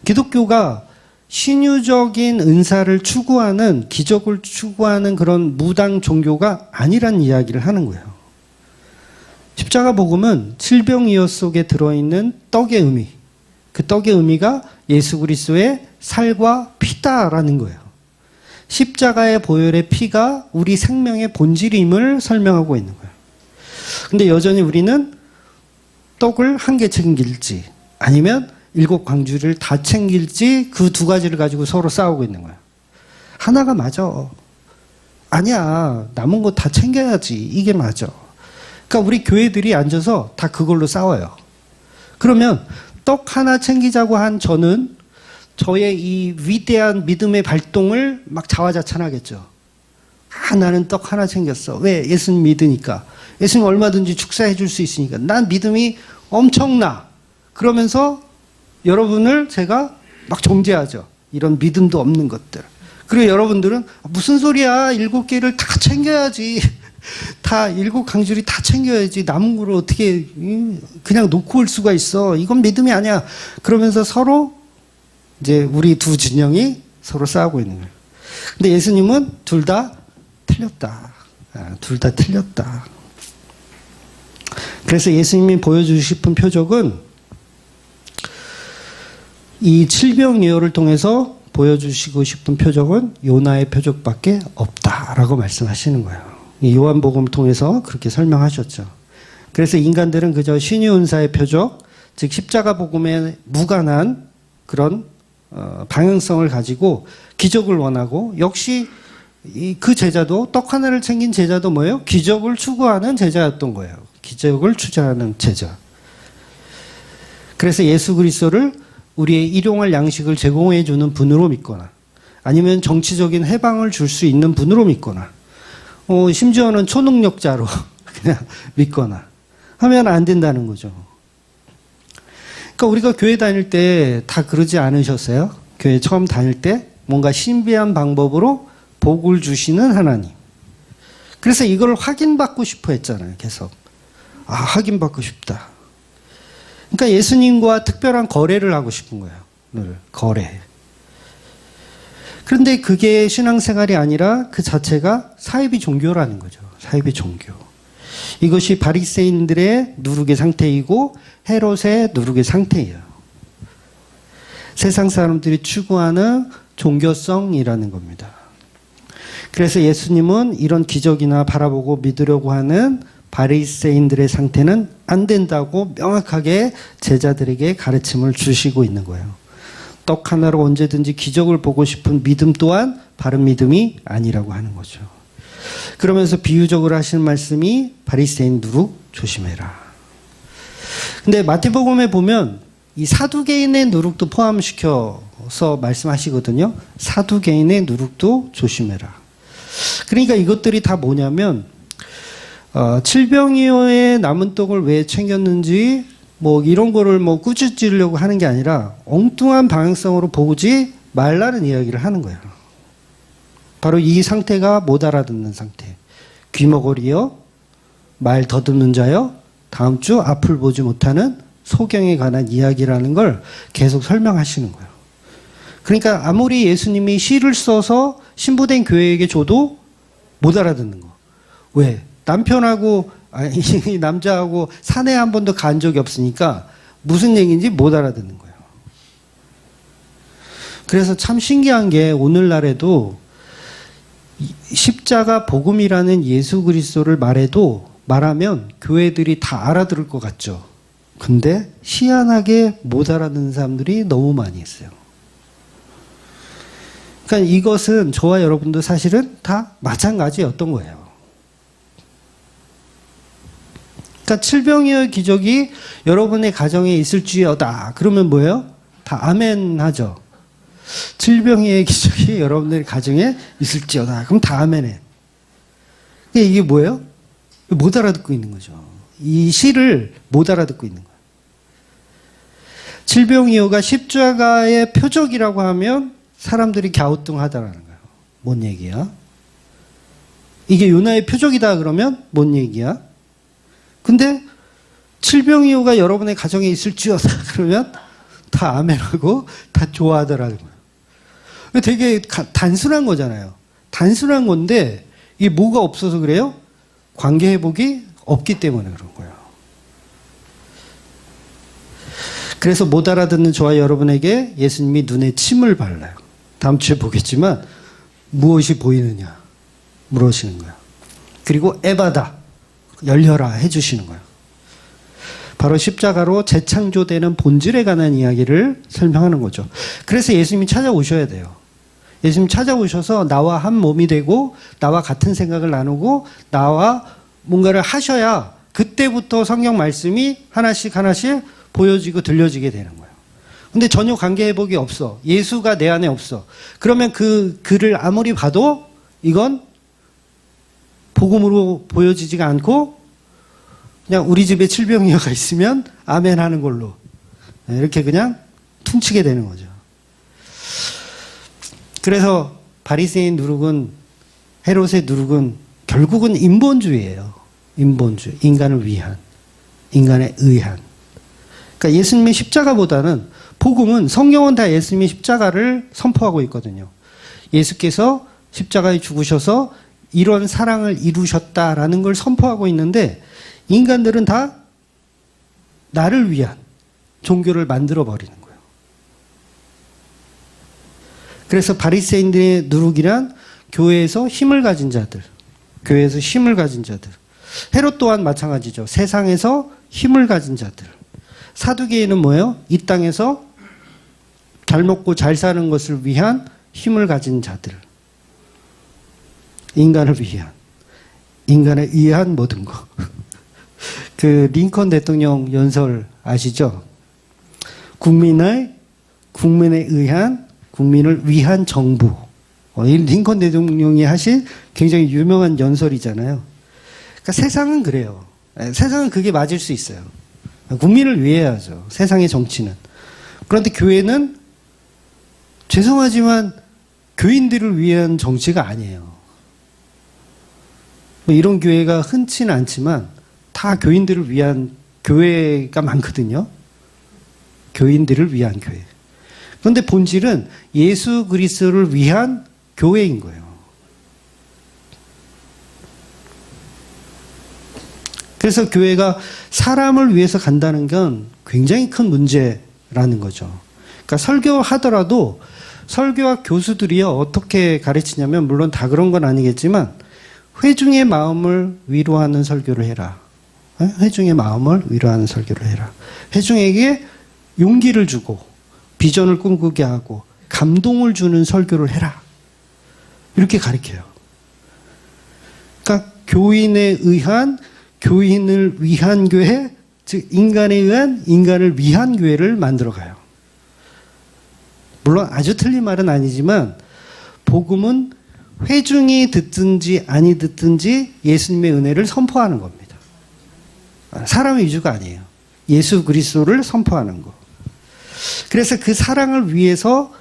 기독교가 신유적인 은사를 추구하는, 기적을 추구하는 그런 무당 종교가 아니란 이야기를 하는 거예요. 십자가 복음은 칠병이어 속에 들어있는 떡의 의미, 그 떡의 의미가 예수 그리스도의 살과 피다라는 거예요. 십자가의 보혈의 피가 우리 생명의 본질임을 설명하고 있는 거예요. 근데 여전히 우리는 떡을 한 개 챙길지 아니면 7 광주리를 다 챙길지 그 두 가지를 가지고 서로 싸우고 있는 거예요. 하나가 맞아. 아니야. 남은 거 다 챙겨야지. 이게 맞아. 그러니까 우리 교회들이 앉아서 다 그걸로 싸워요. 그러면 떡 하나 챙기자고 한 저는 저의 이 위대한 믿음의 발동을 막 자화자찬하겠죠. 아, 나는 떡 하나 챙겼어. 왜? 예수님 믿으니까. 예수님 얼마든지 축사해 줄 수 있으니까. 난 믿음이 엄청나. 그러면서 여러분을 제가 막 정죄하죠. 이런 믿음도 없는 것들. 그리고 여러분들은 무슨 소리야. 7개를 다 챙겨야지. 다 7 강줄이 다 챙겨야지. 남은 거를 어떻게 그냥 놓고 올 수가 있어. 이건 믿음이 아니야. 그러면서 서로 이제 우리 두 진영이 서로 싸우고 있는 거예요. 근데 예수님은 둘 다 틀렸다. 둘 다 틀렸다. 그래서 예수님이 보여주고 싶은 표적은 이 칠병이어를 통해서 보여주시고 싶은 표적은 요나의 표적밖에 없다라고 말씀하시는 거예요. 이 요한복음을 통해서 그렇게 설명하셨죠. 그래서 인간들은 그저 신유은사의 표적, 즉 십자가 복음에 무관한 그런 방향성을 가지고 기적을 원하고, 역시 그 제자도, 떡 하나를 챙긴 제자도 뭐예요? 기적을 추구하는 제자였던 거예요. 기적을 추구하는 제자. 그래서 예수 그리스도를 우리의 일용할 양식을 제공해 주는 분으로 믿거나, 아니면 정치적인 해방을 줄 수 있는 분으로 믿거나, 심지어는 초능력자로 그냥 믿거나 하면 안 된다는 거죠. 그러니까 우리가 교회 다닐 때 다 그러지 않으셨어요? 교회 처음 다닐 때 뭔가 신비한 방법으로 복을 주시는 하나님. 그래서 이걸 확인받고 싶어 했잖아요, 계속. 아, 확인받고 싶다. 그러니까 예수님과 특별한 거래를 하고 싶은 거예요. 늘 거래. 그런데 그게 신앙생활이 아니라 그 자체가 사이비 종교라는 거죠. 사이비 종교. 이것이 바리새인들의 누룩의 상태이고 헤롯의 누룩의 상태예요. 세상 사람들이 추구하는 종교성이라는 겁니다. 그래서 예수님은 이런 기적이나 바라보고 믿으려고 하는 바리새인들의 상태는 안 된다고 명확하게 제자들에게 가르침을 주시고 있는 거예요. 떡 하나로 언제든지 기적을 보고 싶은 믿음 또한 바른 믿음이 아니라고 하는 거죠. 그러면서 비유적으로 하시는 말씀이 바리새인 누룩 조심해라. 근데 마태복음에 보면 이 사두개인의 누룩도 포함시켜서 말씀하시거든요. 사두개인의 누룩도 조심해라. 그러니까 이것들이 다 뭐냐면 칠병이어의 남은 떡을 왜 챙겼는지 뭐 이런 거를 뭐 꾸짖으려고 하는 게 아니라 엉뚱한 방향성으로 보지 말라는 이야기를 하는 거예요. 바로 이 상태가 못 알아듣는 상태. 귀머거리여, 말 더듬는 자여, 다음 주 앞을 보지 못하는 소경에 관한 이야기라는 걸 계속 설명하시는 거예요. 그러니까 아무리 예수님이 시를 써서 신부된 교회에게 줘도 못 알아듣는 거. 왜? 남편하고, 아니, 남자하고 산에 한 번도 간 적이 없으니까 무슨 얘기인지 못 알아듣는 거예요. 그래서 참 신기한 게 오늘날에도 십자가 복음이라는 예수 그리스도를 말하면 교회들이 다 알아들을 것 같죠. 근데 희한하게 못 알아듣는 사람들이 너무 많이 있어요. 그러니까 이것은 저와 여러분도 사실은 다 마찬가지였던 거예요. 그러니까 칠병이어의 기적이 여러분의 가정에 있을지어다. 그러면 뭐예요? 다 아멘 하죠. 질병의 기적이 여러분들 가정에 있을지어다. 그럼 다 아멘해. 이게 뭐예요? 못 알아듣고 있는 거죠. 이 시를 못 알아듣고 있는 거예요. 질병이요가 십자가의 표적이라고 하면 사람들이 갸우뚱하다라는 거예요. 뭔 얘기야? 이게 요나의 표적이다 그러면 뭔 얘기야? 근데 질병이요가 여러분의 가정에 있을지어다 그러면 다 아멘하고 다 좋아하더라는 거예요. 되게 단순한 거잖아요. 단순한 건데 이게 뭐가 없어서 그래요? 관계 회복이 없기 때문에 그런 거예요. 그래서 못 알아듣는 저와 여러분에게 예수님이 눈에 침을 발라요. 다음 주에 보겠지만 무엇이 보이느냐 물으시는 거예요. 그리고 에바다 열려라 해주시는 거예요. 바로 십자가로 재창조되는 본질에 관한 이야기를 설명하는 거죠. 그래서 예수님이 찾아오셔야 돼요. 예수님 찾아오셔서 나와 한 몸이 되고 나와 같은 생각을 나누고 나와 뭔가를 하셔야 그때부터 성경 말씀이 하나씩 하나씩 보여지고 들려지게 되는 거예요. 근데 전혀 관계 회복이 없어. 예수가 내 안에 없어. 그러면 그 글을 아무리 봐도 이건 복음으로 보여지지가 않고 그냥 우리 집에 질병이어가 있으면 아멘 하는 걸로 이렇게 그냥 퉁치게 되는 거죠. 그래서 바리새인 누룩은 헤롯의 누룩은 결국은 인본주의예요. 인본주의. 인간을 위한. 인간에 의한. 그러니까 예수님의 십자가보다는 복음은 성경은 다 예수님의 십자가를 선포하고 있거든요. 예수께서 십자가에 죽으셔서 이런 사랑을 이루셨다라는 걸 선포하고 있는데 인간들은 다 나를 위한 종교를 만들어 버리는 거예요. 그래서 바리새인들의 누룩이란 교회에서 힘을 가진 자들, 교회에서 힘을 가진 자들. 헤롯 또한 마찬가지죠. 세상에서 힘을 가진 자들. 사두개인은 뭐예요? 이 땅에서 잘 먹고 잘 사는 것을 위한 힘을 가진 자들. 인간을 위한, 인간에 의한 모든 것. 그 링컨 대통령 연설 아시죠? 국민에 의한, 국민을 위한 정부. 이 링컨 대통령이 하신 굉장히 유명한 연설이잖아요. 그러니까 세상은 그래요. 세상은 그게 맞을 수 있어요. 국민을 위해 야죠. 세상의 정치는. 그런데 교회는 죄송하지만 교인들을 위한 정치가 아니에요. 뭐 이런 교회가 흔치는 않지만 다 교인들을 위한 교회가 많거든요. 교인들을 위한 교회. 그런데 본질은 예수 그리스도를 위한 교회인 거예요. 그래서 교회가 사람을 위해서 간다는 건 굉장히 큰 문제라는 거죠. 그러니까 설교하더라도 설교와 교수들이요 어떻게 가르치냐면 물론 다 그런 건 아니겠지만 회중의 마음을 위로하는 설교를 해라. 회중의 마음을 위로하는 설교를 해라. 회중에게 용기를 주고 비전을 꿈꾸게 하고 감동을 주는 설교를 해라. 이렇게 가르쳐요. 그러니까 교인에 의한 교인을 위한 교회, 즉 인간에 의한 인간을 위한 교회를 만들어가요. 물론 아주 틀린 말은 아니지만 복음은 회중이 듣든지 아니 듣든지 예수님의 은혜를 선포하는 겁니다. 사람의 위주가 아니에요. 예수 그리스도를 선포하는 거. 그래서 그 사랑을 위해서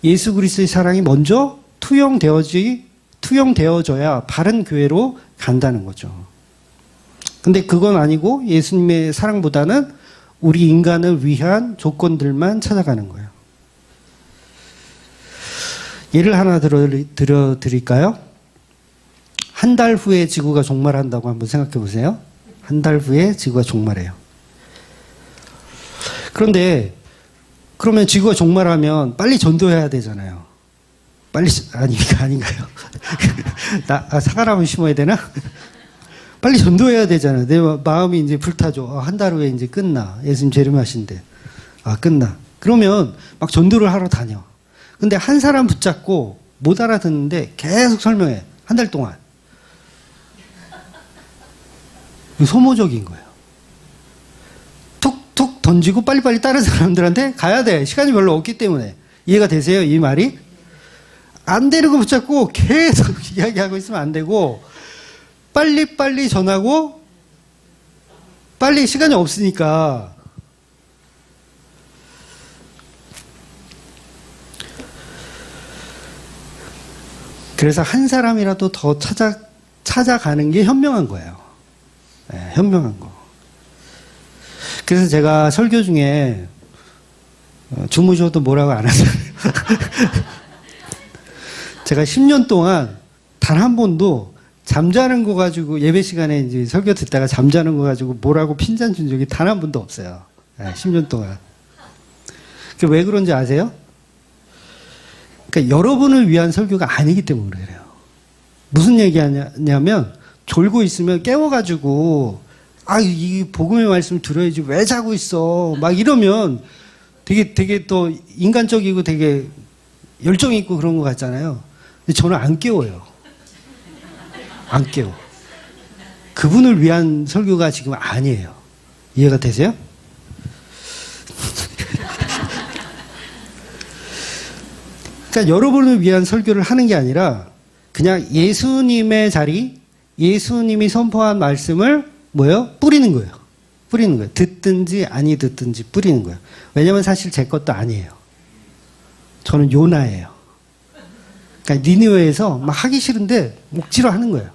예수 그리스도의 사랑이 먼저 투영되어져야 바른 교회로 간다는 거죠. 근데 그건 아니고 예수님의 사랑보다는 우리 인간을 위한 조건들만 찾아가는 거예요. 예를 하나 들어드릴까요? 한 달 후에 지구가 종말한다고 한번 생각해 보세요. 한 달 후에 지구가 종말해요. 그런데 그러면 지구가 종말하면 빨리 전도해야 되잖아요. 빨리 아닌가요? 사과나무 심어야 되나? 빨리 전도해야 되잖아요. 내 마음이 이제 불타죠. 한 달 후에 이제 끝나. 예수님 재림하신대. 끝나. 그러면 막 전도를 하러 다녀. 근데 한 사람 붙잡고 못 알아듣는데 계속 설명해. 한 달 동안. 소모적인 거예요. 툭툭 던지고 빨리빨리 다른 사람들한테 가야 돼. 시간이 별로 없기 때문에. 이해가 되세요? 이 말이? 안 되는 거 붙잡고 계속 이야기하고 있으면 안 되고, 빨리빨리 전하고, 빨리 시간이 없으니까. 그래서 한 사람이라도 더 찾아가는 게 현명한 거예요. 네, 현명한 거. 그래서 제가 설교 중에 주무셔도 뭐라고 안 하잖아요. 제가 10년 동안 단 한 번도 잠자는 거 가지고 예배 시간에 이제 설교 듣다가 잠자는 거 가지고 뭐라고 핀잔 준 적이 단 한 번도 없어요. 네, 10년 동안. 왜 그런지 아세요? 그러니까 여러분을 위한 설교가 아니기 때문에 그래요. 무슨 얘기하냐면 졸고 있으면 깨워가지고 이 복음의 말씀 들어야지 왜 자고 있어 막 이러면 되게 또 인간적이고 되게 열정 있고 그런 것 같잖아요. 근데 저는 안 깨워요. 안 깨워. 그분을 위한 설교가 지금 아니에요. 이해가 되세요? 그러니까 여러분을 위한 설교를 하는 게 아니라 그냥 예수님의 자리, 예수님이 선포한 말씀을 뿌리는 거예요. 뿌리는 거예요. 듣든지 아니 듣든지 뿌리는 거예요. 왜냐면 사실 제 것도 아니에요. 저는 요나예요. 그러니까 니느웨에서 막 하기 싫은데 억지로 하는 거예요.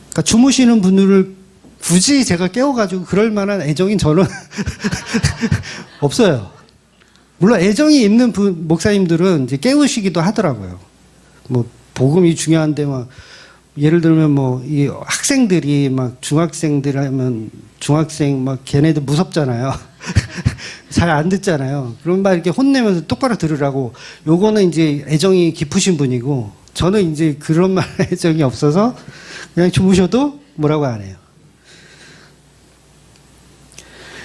그러니까 주무시는 분들을 굳이 제가 깨워가지고 그럴 만한 애정이 저는 없어요. 물론 애정이 있는 목사님들은 이제 깨우시기도 하더라고요. 복음이 중요한데 예를 들면 이 학생들이 중학생들 하면 중학생 걔네들 무섭잖아요. 잘 안 듣잖아요. 그런 말 이렇게 혼내면서 똑바로 들으라고. 요거는 이제 애정이 깊으신 분이고, 저는 이제 그런 말 애정이 없어서 그냥 주무셔도 뭐라고 안 해요.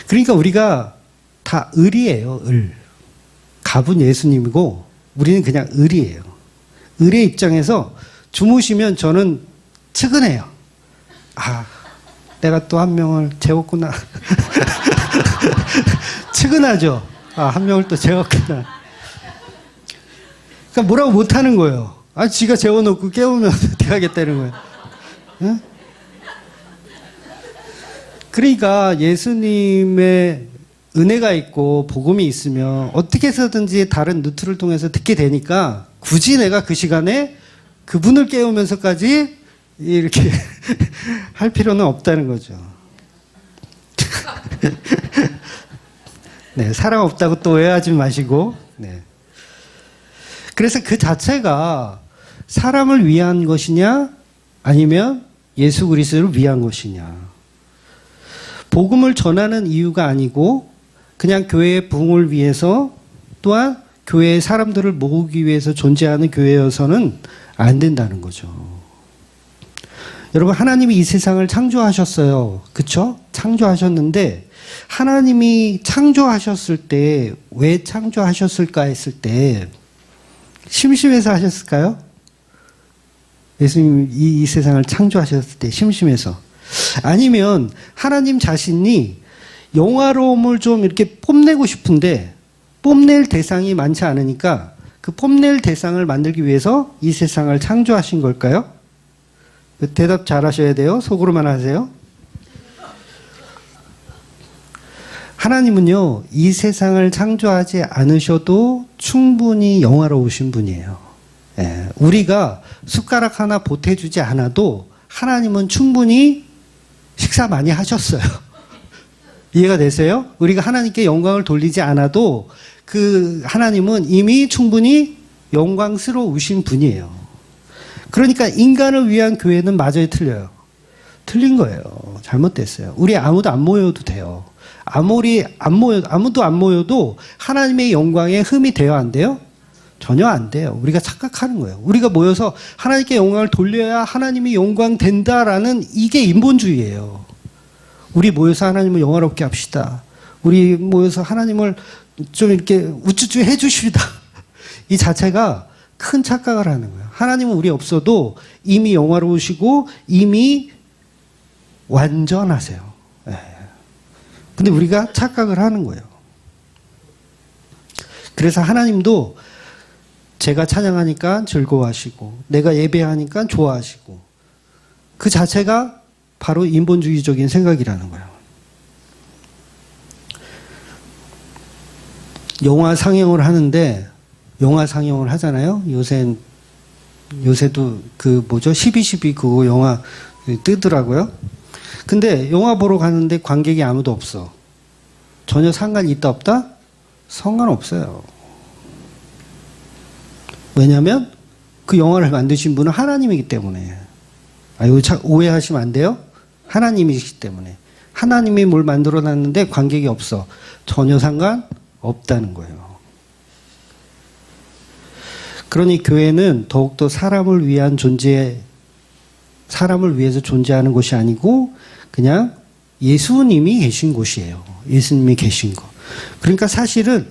그러니까 우리가 다 을이에요, 을. 갑은 예수님이고 우리는 그냥 을이에요. 을의 입장에서 주무시면 저는 측은해요. 내가 또 한 명을 재웠구나. 측은하죠. 한 명을 또 재웠구나. 그러니까 뭐라고 못하는 거예요. 지가 재워놓고 깨우면 어떻게 하겠다는 거예요. 응? 그러니까 예수님의 은혜가 있고 복음이 있으면 어떻게 해서든지 다른 루트를 통해서 듣게 되니까 굳이 내가 그 시간에 그분을 깨우면서까지 이렇게 할 필요는 없다는 거죠. 네, 사랑 없다고 또 오해하지 마시고. 네. 그래서 그 자체가 사람을 위한 것이냐 아니면 예수 그리스도를 위한 것이냐. 복음을 전하는 이유가 아니고 그냥 교회의 부흥을 위해서 또한 교회의 사람들을 모으기 위해서 존재하는 교회여서는 안 된다는 거죠. 여러분, 하나님이 이 세상을 창조하셨어요. 그쵸? 창조하셨는데 하나님이 창조하셨을 때 왜 창조하셨을까 했을 때 심심해서 하셨을까요? 예수님이 이 세상을 창조하셨을 때 심심해서. 아니면 하나님 자신이 영화로움을 좀 이렇게 뽐내고 싶은데 뽐낼 대상이 많지 않으니까 그 뽐낼 대상을 만들기 위해서 이 세상을 창조하신 걸까요? 대답 잘 하셔야 돼요. 속으로만 하세요. 하나님은요, 이 세상을 창조하지 않으셔도 충분히 영화로우신 분이에요. 예, 우리가 숟가락 하나 보태주지 않아도 하나님은 충분히 식사 많이 하셨어요. 이해가 되세요? 우리가 하나님께 영광을 돌리지 않아도 그 하나님은 이미 충분히 영광스러우신 분이에요. 그러니까 인간을 위한 교회는 마저히 틀려요. 틀린 거예요. 잘못됐어요. 우리 아무도 안 모여도 돼요. 아무도 안 모여도 하나님의 영광에 흠이 돼요, 안 돼요? 전혀 안 돼요. 우리가 착각하는 거예요. 우리가 모여서 하나님께 영광을 돌려야 하나님이 영광 된다라는 이게 인본주의예요. 우리 모여서 하나님을 영화롭게 합시다. 우리 모여서 하나님을 좀 이렇게 우쭈쭈 해주시다. 이 자체가 큰 착각을 하는 거예요. 하나님은 우리 없어도 이미 영화로우시고 이미 완전하세요. 근데 우리가 착각을 하는 거예요. 그래서 하나님도 제가 찬양하니까 즐거워하시고 내가 예배하니까 좋아하시고 그 자체가 바로 인본주의적인 생각이라는 거예요. 영화 상영을 하는데 영화 상영을 하잖아요. 요새도 그 뭐죠? 12.12 그거 영화 뜨더라고요. 근데 영화 보러 가는데 관객이 아무도 없어. 전혀 상관이 있다 없다? 상관없어요. 왜냐하면 그 영화를 만드신 분은 하나님이기 때문에. 이거 오해하시면 안 돼요. 하나님이시기 때문에. 하나님이 뭘 만들어놨는데 관객이 없어. 전혀 상관없다는 거예요. 그러니 교회는 더욱더 사람을 위해서 존재하는 곳이 아니고 그냥 예수님이 계신 곳이에요. 예수님이 계신 거. 그러니까 사실은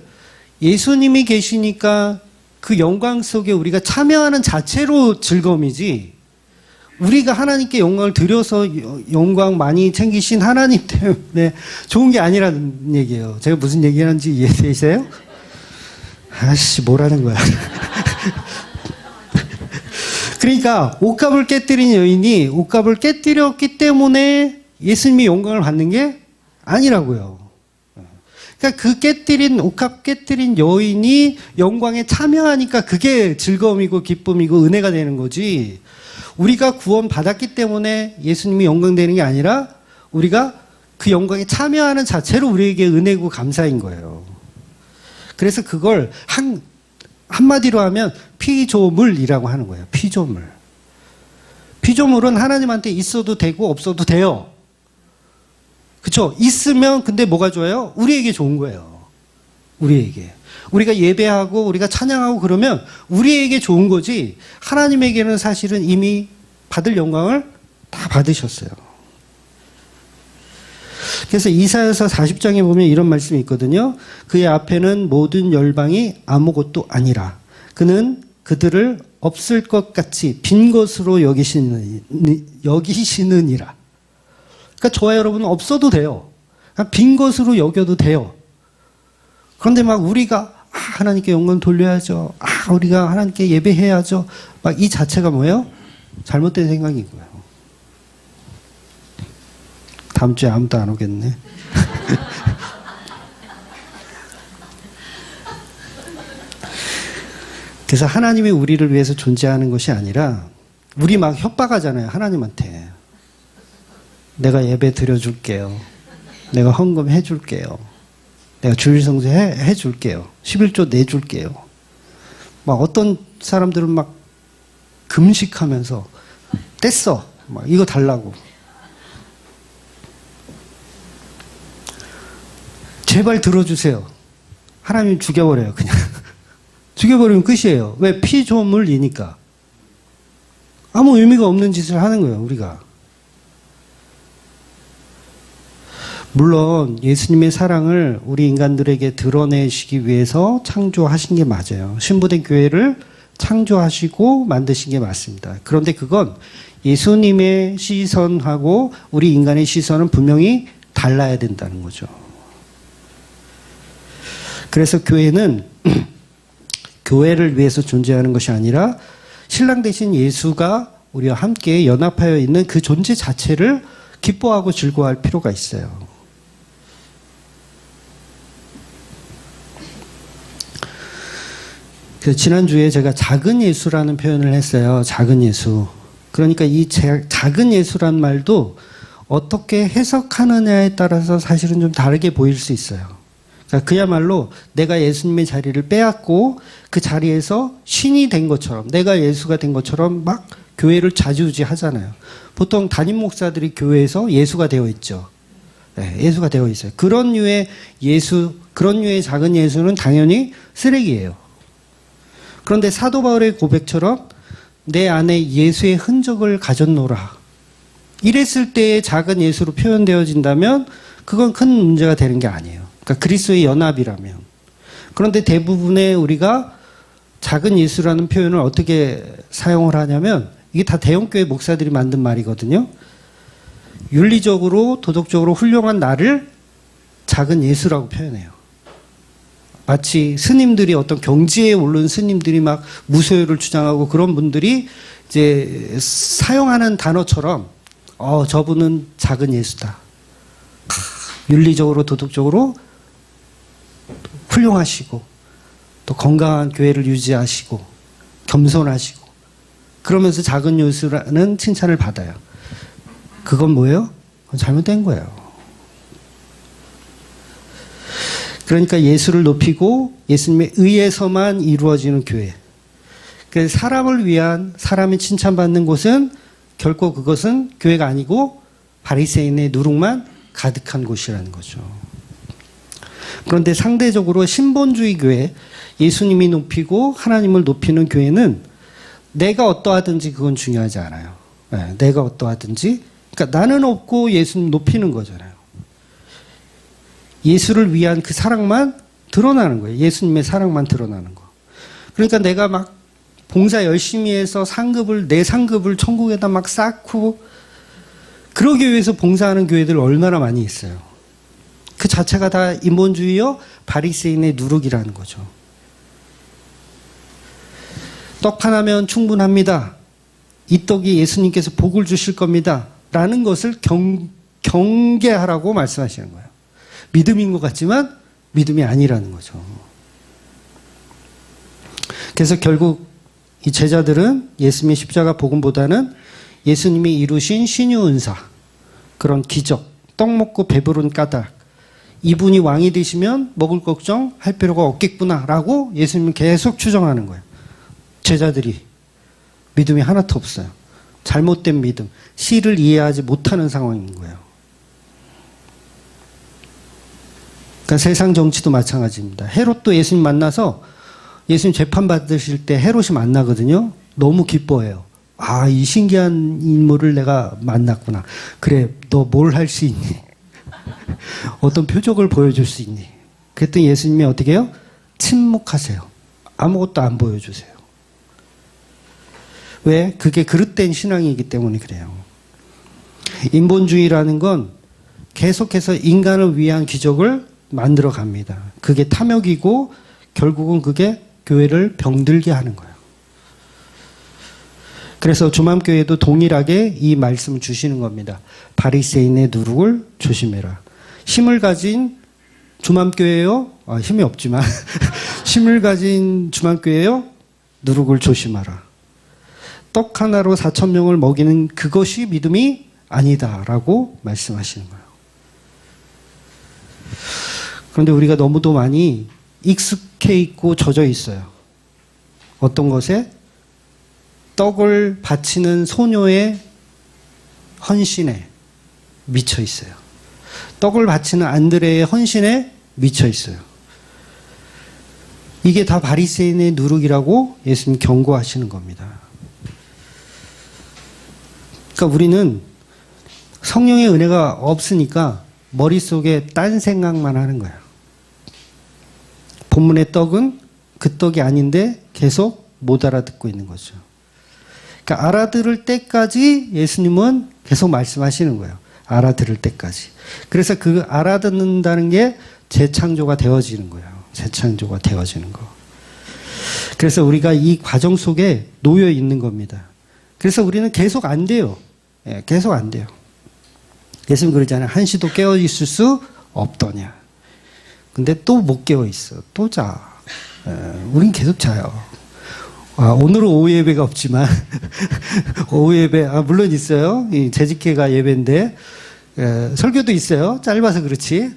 예수님이 계시니까 그 영광 속에 우리가 참여하는 자체로 즐거움이지, 우리가 하나님께 영광을 드려서 영광 많이 챙기신 하나님 때문에 좋은 게 아니라는 얘기예요. 제가 무슨 얘기하는지 이해되세요? 아씨, 뭐라는 거야. 그러니까 옷값을 깨뜨린 여인이 옷값을 깨뜨렸기 때문에 예수님이 영광을 받는 게 아니라고요. 그러니까 그 옷값 깨뜨린 여인이 영광에 참여하니까 그게 즐거움이고 기쁨이고 은혜가 되는 거지, 우리가 구원 받았기 때문에 예수님이 영광되는 게 아니라 우리가 그 영광에 참여하는 자체로 우리에게 은혜고 감사인 거예요. 그래서 그걸 한마디로 하면 피조물이라고 하는 거예요. 피조물. 피조물은 하나님한테 있어도 되고 없어도 돼요. 그렇죠? 있으면 근데 뭐가 좋아요? 우리에게 좋은 거예요. 우리에게. 우리가 예배하고 우리가 찬양하고 그러면 우리에게 좋은 거지, 하나님에게는 사실은 이미 받을 영광을 다 받으셨어요. 그래서 이사야서 40장에 보면 이런 말씀이 있거든요. 그의 앞에는 모든 열방이 아무것도 아니라 그는 그들을 없을 것 같이 빈 것으로 여기시느니라. 그러니까 저와 여러분은 없어도 돼요. 빈 것으로 여겨도 돼요. 그런데 막 우리가 하나님께 영광 돌려야죠. 우리가 하나님께 예배해야죠. 막 이 자체가 뭐예요? 잘못된 생각인 거예요. 다음 주에 아무도 안 오겠네. 그래서 하나님이 우리를 위해서 존재하는 것이 아니라, 우리 막 협박하잖아요. 하나님한테. 내가 예배 드려줄게요. 내가 헌금 해줄게요. 내가 주일 성수 해줄게요. 11조 내줄게요. 막 어떤 사람들은 막 금식하면서 뗐어. 막 이거 달라고. 제발 들어주세요. 하나님 죽여버려요, 그냥. 죽여버리면 끝이에요. 왜? 피조물이니까. 아무 의미가 없는 짓을 하는 거예요, 우리가. 물론 예수님의 사랑을 우리 인간들에게 드러내시기 위해서 창조하신 게 맞아요. 신부된 교회를 창조하시고 만드신 게 맞습니다. 그런데 그건 예수님의 시선하고 우리 인간의 시선은 분명히 달라야 된다는 거죠. 그래서 교회는 교회를 위해서 존재하는 것이 아니라 신랑 되신 예수가 우리와 함께 연합하여 있는 그 존재 자체를 기뻐하고 즐거워할 필요가 있어요. 그래서 지난주에 제가 작은 예수라는 표현을 했어요. 작은 예수. 그러니까 이 작은 예수란 말도 어떻게 해석하느냐에 따라서 사실은 좀 다르게 보일 수 있어요. 그러니까 그야말로 내가 예수님의 자리를 빼앗고 그 자리에서 신이 된 것처럼, 내가 예수가 된 것처럼 막 교회를 좌지우지하잖아요. 보통 담임 목사들이 교회에서 예수가 되어 있죠. 네, 예수가 되어 있어요. 그런 류의 작은 예수는 당연히 쓰레기예요. 그런데 사도 바울의 고백처럼 내 안에 예수의 흔적을 가졌노라, 이랬을 때의 작은 예수로 표현되어진다면 그건 큰 문제가 되는 게 아니에요. 그러니까 그리스도의 연합이라면. 그런데 대부분의 우리가 작은 예수라는 표현을 어떻게 사용을 하냐면, 이게 다 대형교회 목사들이 만든 말이거든요. 윤리적으로 도덕적으로 훌륭한 나를 작은 예수라고 표현해요. 마치 스님들이 어떤 경지에 오른 스님들이 막 무소유를 주장하고 그런 분들이 이제 사용하는 단어처럼 저분은 작은 예수다. 윤리적으로 도덕적으로 훌륭하시고 또 건강한 교회를 유지하시고 겸손하시고 그러면서 작은 예수라는 칭찬을 받아요. 그건 뭐예요? 그건 잘못된 거예요. 그러니까 예수를 높이고 예수님에 의해서만 이루어지는 교회. 그래서 사람을 위한 사람이 칭찬받는 곳은 결코 그것은 교회가 아니고 바리새인의 누룩만 가득한 곳이라는 거죠. 그런데 상대적으로 신본주의 교회, 예수님이 높이고 하나님을 높이는 교회는 내가 어떠하든지 그건 중요하지 않아요. 네, 내가 어떠하든지. 그러니까 나는 없고 예수님 높이는 거잖아요. 예수를 위한 그 사랑만 드러나는 거예요. 예수님의 사랑만 드러나는 거. 그러니까 내가 막 봉사 열심히 해서 내 상급을 천국에다 막 쌓고 그러기 위해서 봉사하는 교회들 얼마나 많이 있어요. 그 자체가 다 인본주의요 바리새인의 누룩이라는 거죠. 떡 하나면 충분합니다. 이 떡이 예수님께서 복을 주실 겁니다. 라는 것을 경계하라고 말씀하시는 거예요. 믿음인 것 같지만 믿음이 아니라는 거죠. 그래서 결국 이 제자들은 예수님의 십자가 복음보다는 예수님이 이루신 신유 은사, 그런 기적, 떡 먹고 배부른 까닭, 이분이 왕이 되시면 먹을 걱정 할 필요가 없겠구나라고 예수님은 계속 추정하는 거예요. 제자들이 믿음이 하나도 없어요. 잘못된 믿음, 시를 이해하지 못하는 상황인 거예요. 그러니까 세상 정치도 마찬가지입니다. 헤롯도 예수님 만나서 예수님 재판 받으실 때 헤롯이 만나거든요. 너무 기뻐해요. 아, 이 신기한 인물을 내가 만났구나. 그래, 너 뭘 할 수 있니? 어떤 표적을 보여줄 수 있니? 그랬더니 예수님이 어떻게 해요? 침묵하세요. 아무것도 안 보여주세요. 왜? 그게 그릇된 신앙이기 때문에 그래요. 인본주의라는 건 계속해서 인간을 위한 기적을 만들어 갑니다. 그게 탐욕이고 결국은 그게 교회를 병들게 하는 거예요. 그래서 주맘교회도 동일하게 이 말씀을 주시는 겁니다. 바리새인의 누룩을 조심해라. 힘을 가진 주맘교회요? 힘이 없지만 힘을 가진 주맘교회요? 누룩을 조심하라. 떡 하나로 4,000명을 먹이는 그것이 믿음이 아니다라고 말씀하시는 거예요. 그런데 우리가 너무도 많이 익숙해 있고 젖어 있어요. 어떤 것에? 떡을 바치는 소녀의 헌신에 미쳐 있어요. 떡을 바치는 안드레의 헌신에 미쳐 있어요. 이게 다 바리새인의 누룩이라고 예수님 경고하시는 겁니다. 그러니까 우리는 성령의 은혜가 없으니까 머릿속에 딴 생각만 하는 거예요. 본문의 떡은 그 떡이 아닌데 계속 못 알아듣고 있는 거죠. 그러니까 알아들을 때까지 예수님은 계속 말씀하시는 거예요. 알아들을 때까지. 그래서 그 알아듣는다는 게 재창조가 되어지는 거예요. 재창조가 되어지는 거. 그래서 우리가 이 과정 속에 놓여 있는 겁니다. 그래서 우리는 계속 안 돼요. 계속 안 돼요. 예수님 그러잖아요. 한시도 깨어 있을 수 없더냐. 근데 또 못 깨어 있어. 또 자. 우린 계속 자요. 오늘은 오후 예배가 없지만 오후 예배 물론 있어요. 이 재직회가 예배인데 설교도 있어요. 짧아서 그렇지.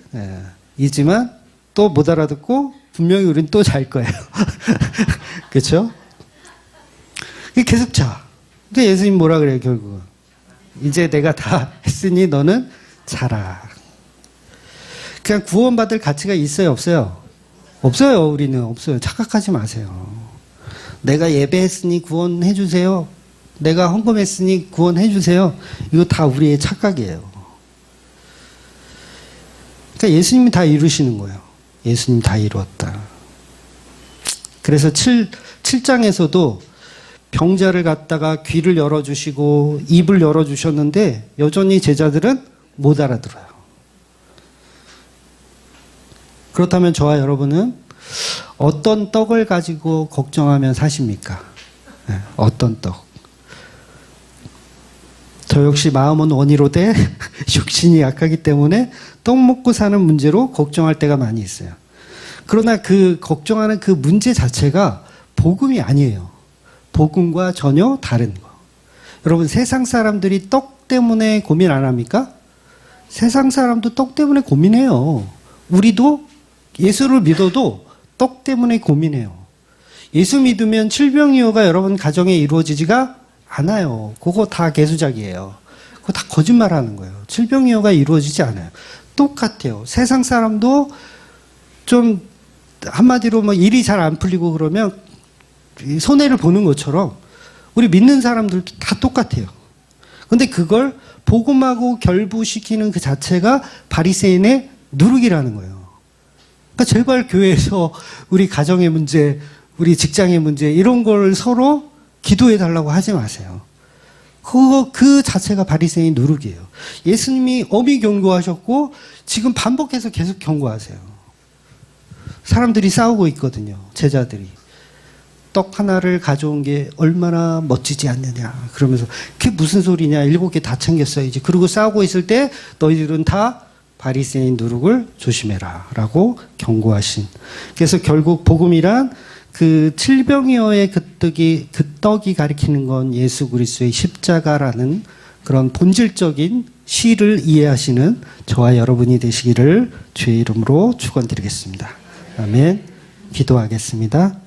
있지만 또 못 알아듣고 분명히 우린 또 잘 거예요. 그렇죠? 계속 자. 근데 예수님 뭐라 그래요 결국은? 이제 내가 다 했으니 너는 자라. 그냥 구원받을 가치가 있어요 없어요? 없어요. 우리는 없어요. 착각하지 마세요. 내가 예배했으니 구원해 주세요. 내가 헌금했으니 구원해 주세요. 이거 다 우리의 착각이에요. 그러니까 예수님이 다 이루시는 거예요. 예수님 다 이루었다. 그래서 7장에서도 병자를 갖다가 귀를 열어주시고 입을 열어주셨는데 여전히 제자들은 못 알아들어요. 그렇다면 저와 여러분은 어떤 떡을 가지고 걱정하면 사십니까? 네, 어떤 떡? 저 역시 마음은 원이로되 육신이 약하기 때문에 떡 먹고 사는 문제로 걱정할 때가 많이 있어요. 그러나 그 걱정하는 그 문제 자체가 복음이 아니에요. 복음과 전혀 다른 거. 여러분, 세상 사람들이 떡 때문에 고민 안 합니까? 세상 사람도 떡 때문에 고민해요. 우리도 예수를 믿어도 떡 때문에 고민해요. 예수 믿으면 칠병이어가 여러분 가정에 이루어지지가 않아요. 그거 다 개수작이에요. 그거 다 거짓말하는 거예요. 칠병이어가 이루어지지 않아요. 똑같아요. 세상 사람도 좀 한마디로 뭐 일이 잘 안 풀리고 그러면 손해를 보는 것처럼 우리 믿는 사람들도 다 똑같아요. 근데 그걸 복음하고 결부시키는 그 자체가 바리새인의 누룩이라는 거예요. 그러니까 제발 교회에서 우리 가정의 문제, 우리 직장의 문제 이런 걸 서로 기도해 달라고 하지 마세요. 그 자체가 바리새인 누룩이에요. 예수님이 엄히 경고하셨고 지금 반복해서 계속 경고하세요. 사람들이 싸우고 있거든요. 제자들이. 떡 하나를 가져온 게 얼마나 멋지지 않느냐. 그러면서 그게 무슨 소리냐. 7개 다 챙겼어야지. 그러고 싸우고 있을 때 너희들은 다 바리새인 누룩을 조심해라 라고 경고하신. 그래서 결국 복음이란 그 칠병이어의 그 떡이 가리키는 건 예수 그리스도의 십자가라는 그런 본질적인 시를 이해하시는 저와 여러분이 되시기를 주의 이름으로 축원드리겠습니다. 아멘. 기도하겠습니다.